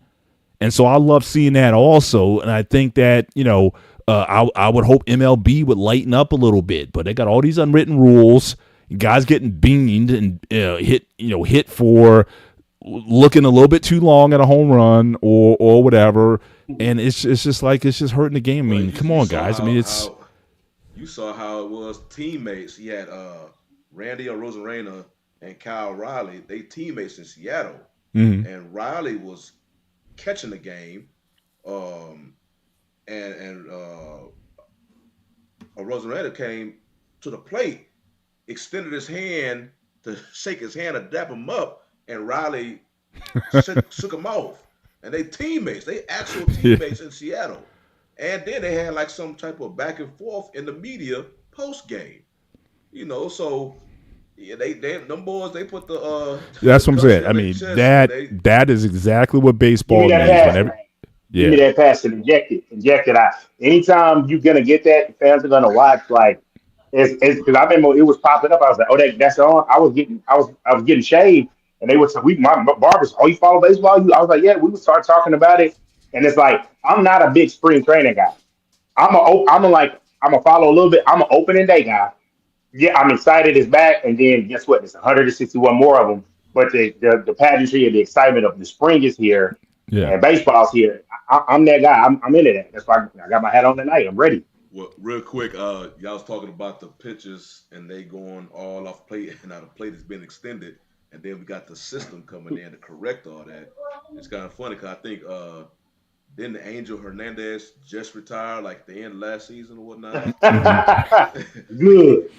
and so I love seeing that also. And I think that I would hope MLB would lighten up a little bit, but they got all these unwritten rules. Guys getting beamed and hit for looking a little bit too long at a home run or whatever, and it's just hurting the game. I mean, come on, guys. I mean, you saw how it was teammates. He had Randy Arozarena and Kyle Riley. They teammates in Seattle, and Riley was catching the game, and Arozarena came to the plate, extended his hand to shake his hand and dap him up, and Riley shook him off. And they teammates, they actual teammates in Seattle. And then they had like some type of back and forth in the media post game. So yeah, them boys, they put the that's what I'm saying. I mean, that is exactly what baseball means. Give me that pass and inject it out. Anytime you're gonna get that, fans are gonna watch like. It's because I remember it was popping up. I was like, "Oh, that's on." I was getting shaved, and they would say, my barbers, "Oh, you follow baseball?" I was like, "Yeah." We would start talking about it, and it's like I'm not a big spring training guy. I'm a follow a little bit. I'm an opening day guy. Yeah, I'm excited it's back, and then guess what? There's 161 more of them. But the pageantry and the excitement of the spring is here, and baseball's here. I'm that guy. I'm into that. That's why I got my hat on tonight. I'm ready. Well, real quick, y'all was talking about the pitches and they going all off plate, and now the plate has been extended, and then we got the system coming in to correct all that. It's kind of funny because I think didn't Angel Hernandez just retire like the end of last season or whatnot? Good.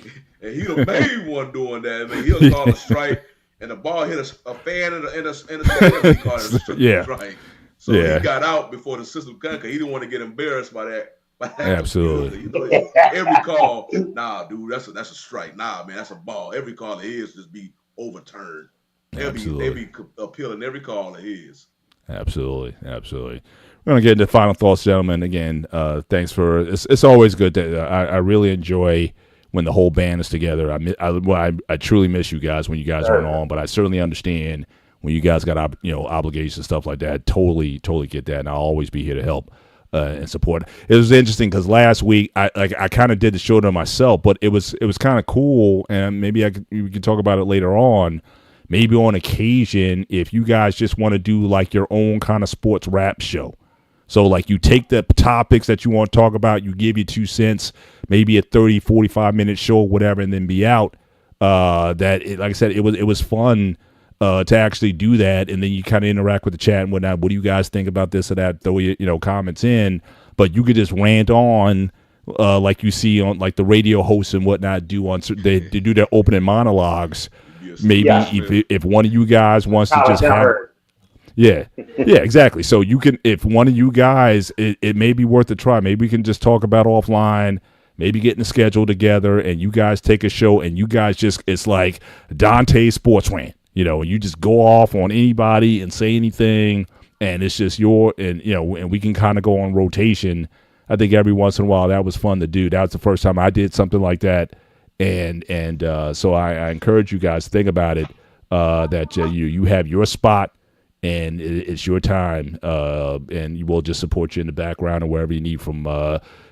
And he done made one doing that. I mean, he'll call a strike, and the ball hit a fan in the stadium. He called it a strike. So he got out before the system cut because he didn't want to get embarrassed by that. Absolutely. Every call, nah, dude, that's a strike. Nah, man, that's a ball. Every call of his just be overturned. They be appealing every call of his. Absolutely. We're gonna get into final thoughts, gentlemen. Again, thanks for. It's always good that I really enjoy when the whole band is together. I truly miss you guys when you guys aren't on, but I certainly understand when you guys got obligations and stuff like that. Totally get that, and I'll always be here to help. And support. It was interesting because last week I kind of did the show to myself, but it was kind of cool, and maybe we can talk about it later on. Maybe on occasion, if you guys just want to do like your own kind of sports rap show. So like you take the topics that you want to talk about, you give your 2 cents, maybe a 30, 45-minute show or whatever, and then be out. Like I said, it was fun. To actually do that, and then you kind of interact with the chat and whatnot. What do you guys think about this or that? Throw your comments in, but you could just rant on, like you see on like the radio hosts and whatnot do on. They do their opening monologues. Maybe if one of you guys wants to just have, exactly. So you can, if one of you guys, it may be worth a try. Maybe we can just talk about offline. Maybe getting a schedule together, and you guys take a show, and you guys it's like Dante's Sports Rant. You just go off on anybody and say anything, and it's just and we can kind of go on rotation. I think every once in a while that was fun to do. That was the first time I did something like that, and so I encourage you guys to think about it. That you have your spot, and it's your time, and we'll just support you in the background or wherever you need from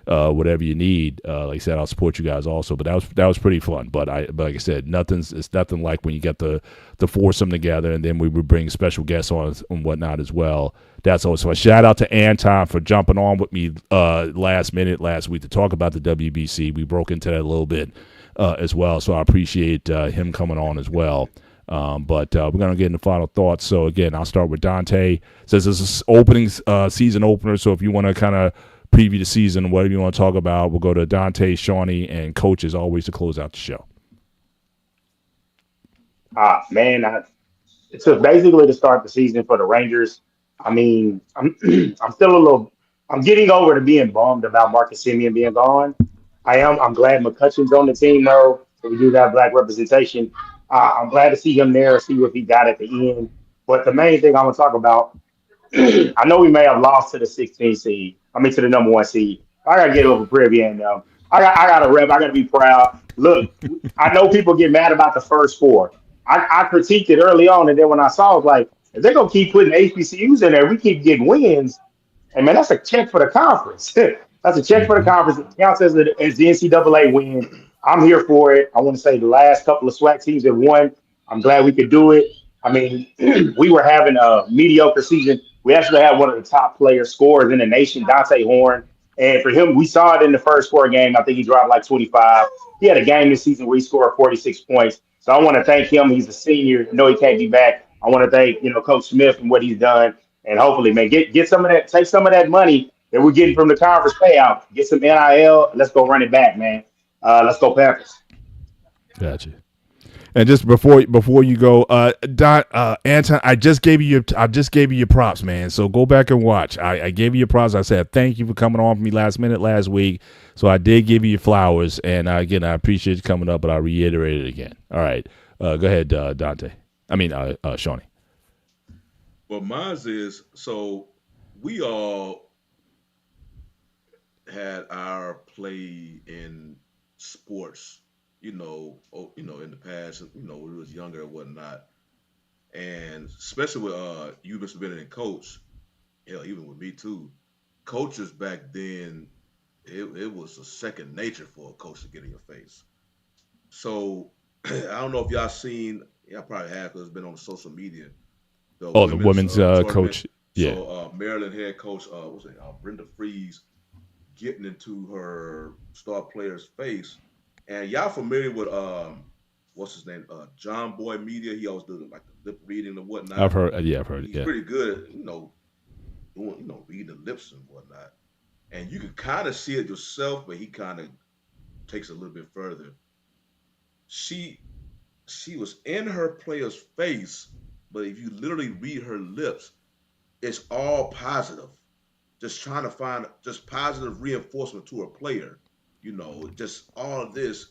whatever you need. Like I said, I'll support you guys also. But that was pretty fun. But like I said, it's nothing like when you get the foursome together, and then we would bring special guests on and whatnot as well. That's also a shout out to Anton for jumping on with me last minute last week to talk about the WBC. We broke into that a little bit as well, so I appreciate him coming on as well. But we're going to get into final thoughts. So, again, I'll start with Dante. It says this is opening season opener, so if you want to kind of preview the season, whatever you want to talk about, we'll go to Dante, Shawnee, and Coach as always to close out the show. So basically to start the season for the Rangers, I mean, I'm getting over to being bummed about Marcus Semien being gone. I'm glad McCutcheon's on the team, though, so we do have black representation. I'm glad to see him there, see what he got at the end. But the main thing I want to talk about, I know we may have lost to the 16th seed. To the number 1 seed. I got to get over Privia and I got to rep. I got to be proud. Look, I know people get mad about the first 4. I critiqued it early on, and then when I saw it, I was like, if they're going to keep putting HBCUs in there, we keep getting wins, and man, that's a check for the conference. Like, That's a check for the conference. It counts as the NCAA win. I'm here for it. I want to say the last couple of SWAC teams have won. I'm glad we could do it. I mean, we were having a mediocre season. We actually had one of the top player scorers in the nation, Dante Horn. And for him, we saw it in the first 4 games. I think he dropped like 25. He had a game this season where he scored 46 points. So I want to thank him. He's a senior. I know he can't be back. I want to thank, Coach Smith and what he's done. And hopefully, man, get some of that, take some of that money that we're getting from the conference payout. Get some NIL. Let's go run it back, man. Let's go Panthers. Gotcha. And just before you go, Don, Anton, I just gave you your props, man. So go back and watch. I gave you your props. I said thank you for coming on for me last minute last week. So I did give you your flowers, and again, I appreciate you coming up, but I'll reiterate it again. All right, go ahead, Dante. I mean, Shawnee. Well, mine is, so we all had our play in sports, in the past, when we was younger and whatnot. And especially with you, Mr. Bennett, and Coach, hell, even with me too, coaches back then, it was a second nature for a coach to get in your face. So I don't know if y'all seen, y'all probably have because it's been on the social media. The women's coach. Yeah. So Maryland head coach, Brenda Freeze, getting into her star player's face. And y'all familiar with what's his name? John Boy Media. He always does like the lip reading and whatnot. I've heard it. He's pretty good at, doing, reading the lips and whatnot. And you can kind of see it yourself, but he kind of takes it a little bit further. She was in her player's face, but if you literally read her lips, it's all positive. Just trying to find just positive reinforcement to her player. Just all of this.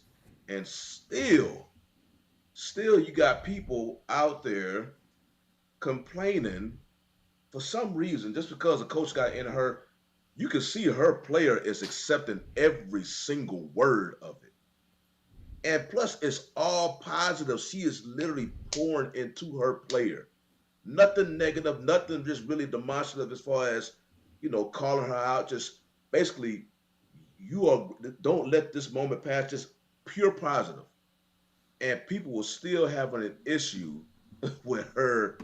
And still you got people out there complaining for some reason, just because a coach got in her, you can see her player is accepting every single word of it. And plus, it's all positive. She is literally pouring into her player. Nothing negative, nothing just really demonstrative as far as, calling her out. Just basically, don't let this moment pass. Just pure positive. And people were still having an issue with her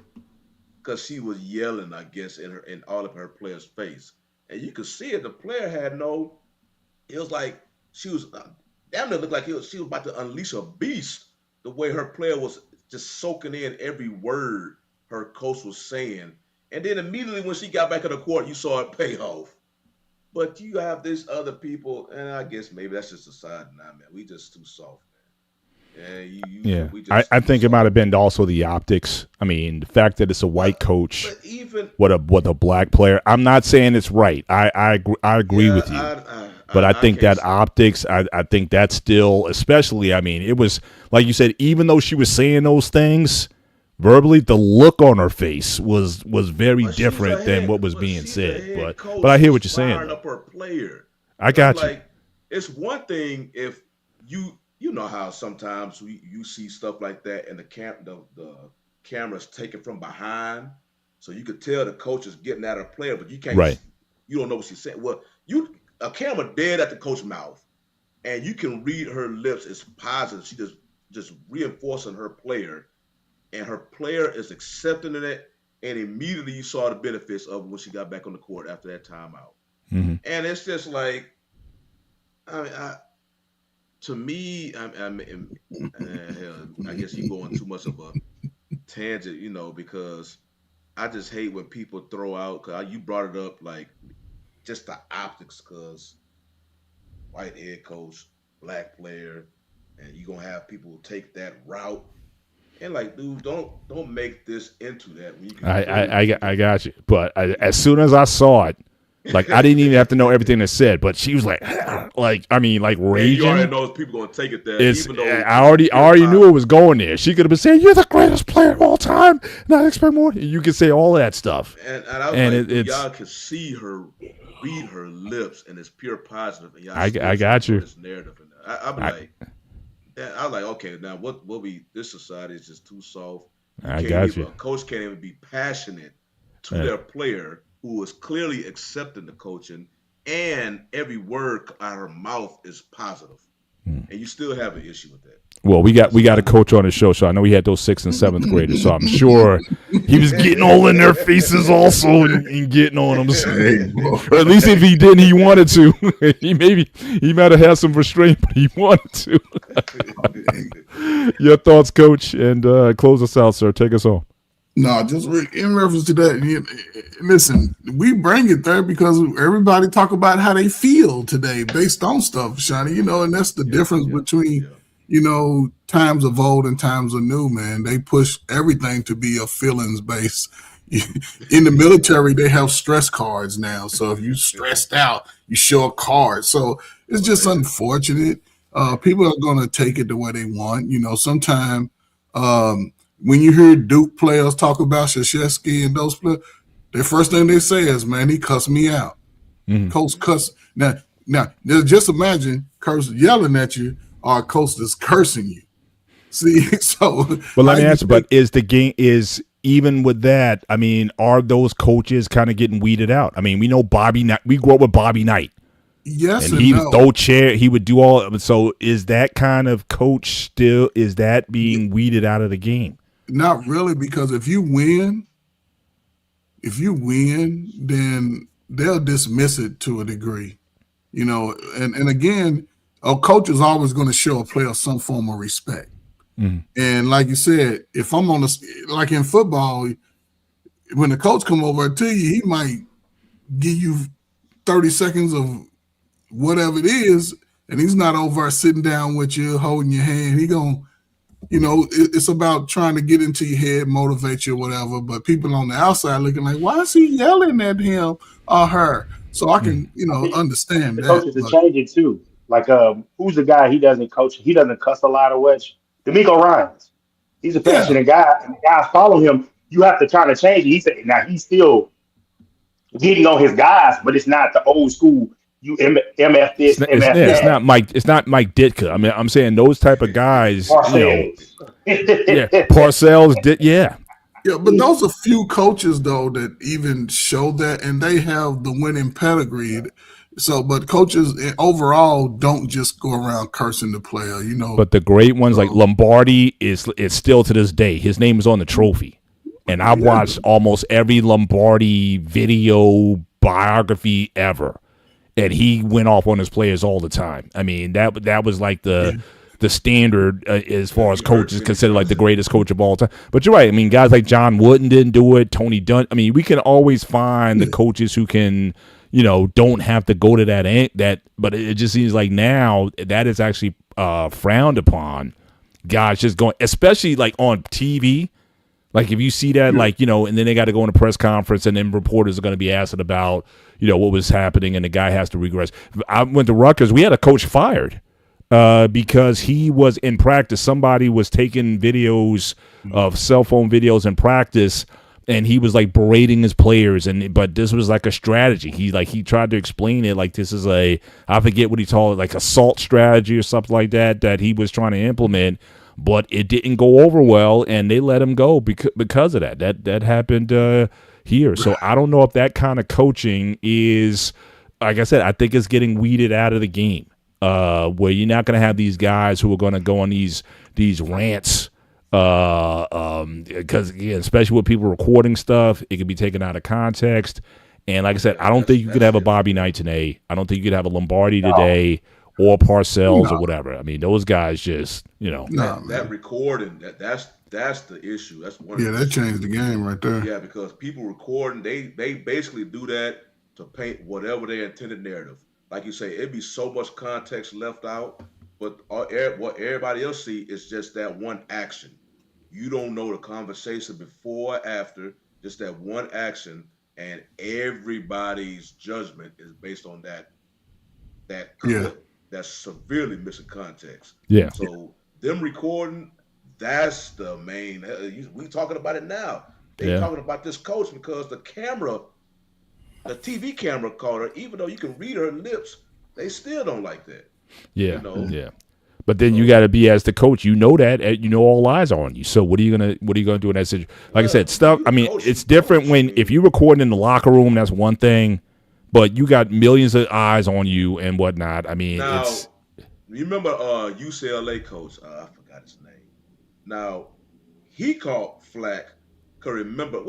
because she was yelling, I guess, in all of her players' face. And you could see it. The player had it was like she was, damn near looked like she was about to unleash a beast the way her player was just soaking in every word her coach was saying. And then immediately when she got back on the court, you saw it pay off. But you have these other people, and I guess maybe that's just a side now, man. We just too soft, man. Yeah. I think it might have been also the optics. I mean, the fact that it's a white coach with a black player. I'm not saying it's right. I agree with you. But I think that optics, I think that's still, especially, I mean, it was, like you said, even though she was saying those things verbally, the look on her face was very different than what was being said. But I hear what you're saying. Up her player. I got you. Like, it's one thing if you know how sometimes you see stuff like that and the camera's taken from behind, so you could tell the coach is getting at her player, but you can't. Right. You don't know what she's saying. Well, a camera dead at the coach's mouth, and you can read her lips. It's positive. She just reinforcing her player, and her player is accepting of it. And immediately you saw the benefits of when she got back on the court after that timeout. Mm-hmm. And it's just like, to me, hell, I guess you go on too much of a tangent, because I just hate when people throw out. Cause you brought it up, like just the optics, cause white head coach, black player, and you gonna have people take that route. And like, dude, don't make this into that. When you can I got you. But as soon as I saw it, like I didn't even have to know everything it said, but she was like raging. You already know people gonna take it there. Even though I already knew it was going there. She could have been saying, "You're the greatest player of all time," and I expect more. You could say all that stuff. And I was like, y'all can see her read her lips, and it's pure positive. And y'all I got you. This narrative, and I was like, okay, now what this society is just too soft. I got you. A coach can't even be passionate to their player who is clearly accepting the coaching and every word out of her mouth is positive, and you still have an issue with that. Well, we got a coach on the show, so I know he had those 6th and 7th graders. So I'm sure he was getting all in their faces also and getting on them. Or at least if he didn't, he wanted to. he might have had some restraint, but he wanted to. Your thoughts, Coach, and close us out, sir. Take us home. No, just in reference to that. Listen, we bring it there because everybody talk about how they feel today based on stuff, Shani. And that's the difference between. Times of old and times of new, man. They push everything to be a feelings base. In the military, they have stress cards now. So if you stressed out, you show a card. So it's just unfortunate. People are going to take it the way they want. Sometimes when you hear Duke players talk about Krzyzewski and those players, the first thing they say is, man, he cussed me out. Coach cuss. Now, just imagine Coach yelling at you or a coach that's cursing you. See, so. But let me answer. But even with that, I mean, are those coaches kind of getting weeded out? I mean, we know Bobby Knight. We grew up with Bobby Knight. Yes, and he would throw chair. He would do all. So is that kind of coach still? Is that being weeded out of the game? Not really, because if you win, then they'll dismiss it to a degree. And again. A coach is always going to show a player some form of respect. And like you said, if I'm like in football, when the coach come over to you, he might give you 30 seconds of whatever it is, and he's not over sitting down with you, holding your hand. He going, it's about trying to get into your head, motivate you or whatever. But people on the outside looking like, why is he yelling at him or her? So I can, understand the that. Coaches are changing too. Like, who's the guy? He doesn't coach. He doesn't cuss a lot of which. D'Amico Ryans. He's a passionate guy, and the guys follow him. You have to try to change it. He said, now he's still getting on his guys, but it's not the old school. You MF this, MF that. It's not Mike. It's not Mike Ditka. I mean, I'm saying those type of guys. Parcells. Parcells. Yeah. Yeah, but those are few coaches though that even show that, and they have the winning pedigree. So, but coaches overall don't just go around cursing the player, But the great ones like Lombardi is still to this day. His name is on the trophy, and I've watched almost every Lombardi video biography ever, and he went off on his players all the time. I mean, that was like the standard as far as coaches considered like the greatest coach of all time. But you're right. I mean, guys like John Wooden didn't do it. Tony Dunn. I mean, we can always find the coaches who can. Don't have to go to that, but it just seems like now that is actually frowned upon. Guys just going, especially like on TV. Like if you see that, and then they got to go in a press conference, and then reporters are going to be asking about, what was happening, and the guy has to regress. I went to Rutgers. We had a coach fired because he was in practice. Somebody was taking videos of cell phone videos in practice. And he was like berating his players, but this was like a strategy. He tried to explain it like this is I forget what he called it, like assault strategy or something like that he was trying to implement, but it didn't go over well, and they let him go because of that. That happened here. So I don't know if that kind of coaching is, like I said, I think it's getting weeded out of the game, where you're not going to have these guys who are going to go on these rants. Because again, especially with people recording stuff, it can be taken out of context. And like I said, I don't think you could have a Bobby Knight today. I don't think you could have a Lombardi today or Parcells or whatever. I mean, those guys just, that recording, that's the issue. That's one. Yeah, that changed the game right there. Yeah, because people recording, they basically do that to paint whatever their intended narrative. Like you say, it'd be so much context left out, but what everybody else see is just that one action. You don't know the conversation before or after, just that one action, and everybody's judgment is based on that clip that's severely missing context. Yeah. So them recording, that's the main. We talking about it now. They're talking about this coach because the TV camera caught her. Even though you can read her lips, they still don't like that. Yeah. Yeah. But then you got to be, as the coach, that all eyes are on you. So what are you gonna do in that situation? Like I said, stuff. I mean, it's different if you're recording in the locker room. That's one thing, but you got millions of eyes on you and whatnot. I mean, Now, it's you remember UCLA coach? I forgot his name. Now, he caught flack. Cause remember,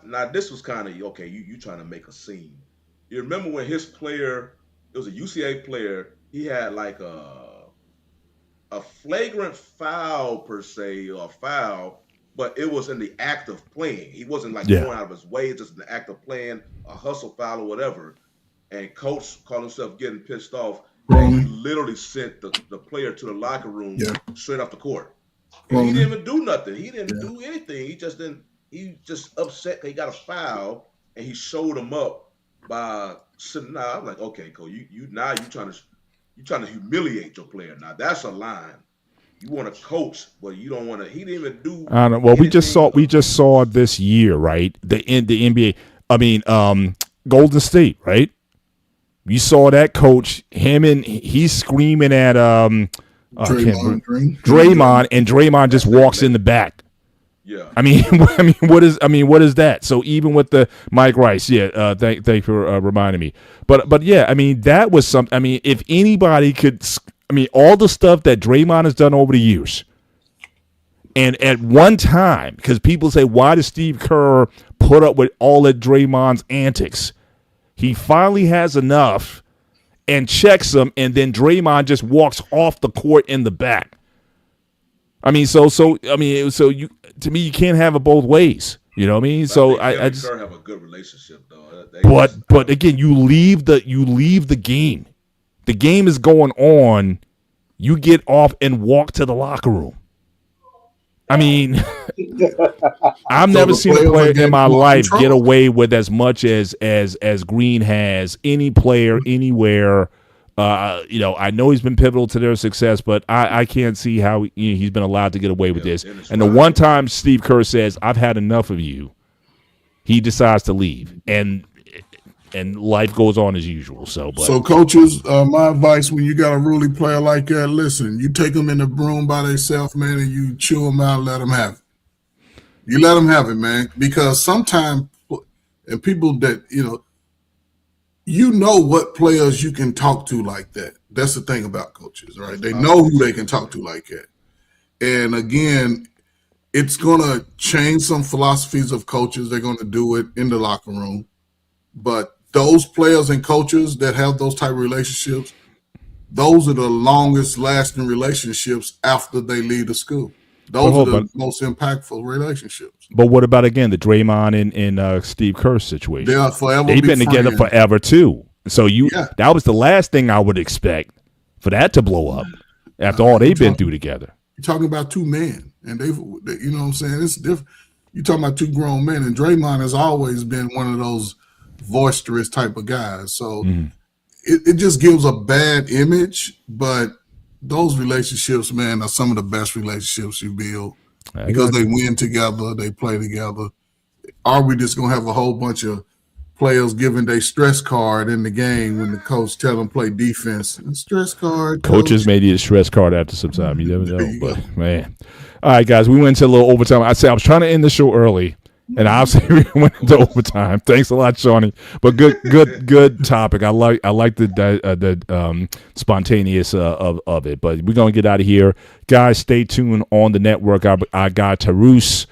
now this was kind of okay. You trying to make a scene. You remember when his player, it was a UCLA player. He had like a flagrant foul per se, or foul, but it was in the act of playing. He wasn't like going out of his way, just in the act of playing, a hustle foul or whatever. And coach called himself getting pissed off. And he literally sent the player to the locker room straight off the court. And he didn't even do nothing. He didn't do anything. He just upset because he got a foul, and he showed him up by sitting down. I'm like, okay, Cole, you trying to humiliate your player. Now that's a line. You want to coach, but you don't want to. He didn't even do. I don't know. Well, we just saw this year, right? The NBA. I mean, Golden State, right? You saw that coach. He's screaming at Draymond, and Draymond just walks in the back. Yeah. I mean, what is that? So even with the Mike Rice, thank you for reminding me. But yeah, I mean, that was something. I mean, if anybody could, I mean, all the stuff that Draymond has done over the years, and at one time, because people say, why does Steve Kerr put up with all of Draymond's antics? He finally has enough and checks him, and then Draymond just walks off the court in the back. I mean, so you, to me, you can't have it both ways. You know what I mean? So I just have a good relationship though. But again, you leave the game. The game is going on. You get off and walk to the locker room. I mean, I've never seen a player in my life get away with as much as Green has. Any player anywhere. I know he's been pivotal to their success, but I can't see how he's been allowed to get away with this. And the one time Steve Kerr says, "I've had enough of you," he decides to leave, and life goes on as usual. So coaches, my advice when you got a ruly player like that, listen, you take them in the room by themselves, man, and you chew them out, let them have it. You let them have it, man, because sometimes, and people that you know what players you can talk to like that. That's the thing about coaches, right? They know who they can talk to like that. And again, it's going to change some philosophies of coaches. They're going to do it in the locker room. But those players and coaches that have those type of relationships, those are the longest lasting relationships after they leave the school. Those are the most impactful relationships. But what about, again, the Draymond and Steve Kerr situation? They'll forever They've be been together friends. forever, too. So that was the last thing I would expect for that to blow up after all they've been through together. You're talking about two men, and they, you know what I'm saying? It's different. You're talking about two grown men, and Draymond has always been one of those boisterous type of guys. So it just gives a bad image, but those relationships, man, are some of the best relationships you build because they win together, they play together. Are we just going to have a whole bunch of players giving their stress card in the game when the coach tell them play defense? Stress card. Coaches may need a stress card after some time. You never know, but man. All right, guys, we went into a little overtime. I was trying to end the show early, and obviously we went into overtime. Thanks a lot, Shawnee. But good topic. I like the spontaneous of it. But we're gonna get out of here, guys. Stay tuned on the network. Our guy Tarus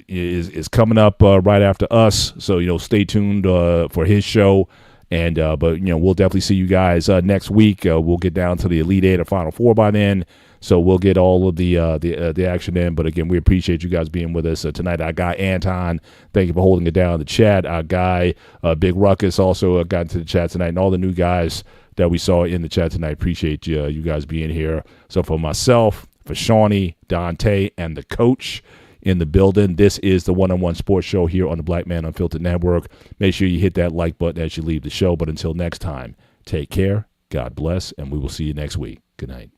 is coming up right after us. So stay tuned for his show. And but we'll definitely see you guys next week. We'll get down to the Elite Eight or Final Four by then. So we'll get all of the action in. But again, we appreciate you guys being with us tonight. Our guy Anton, thank you for holding it down in the chat. Our guy Big Ruckus also got into the chat tonight, and all the new guys that we saw in the chat tonight. Appreciate you guys being here. So for myself, for Shawnee, Dante, and the coach in the building, this is the One-on-One Sports Show here on the Black Man Unfiltered Network. Make sure you hit that like button as you leave the show. But until next time, take care, God bless, and we will see you next week. Good night.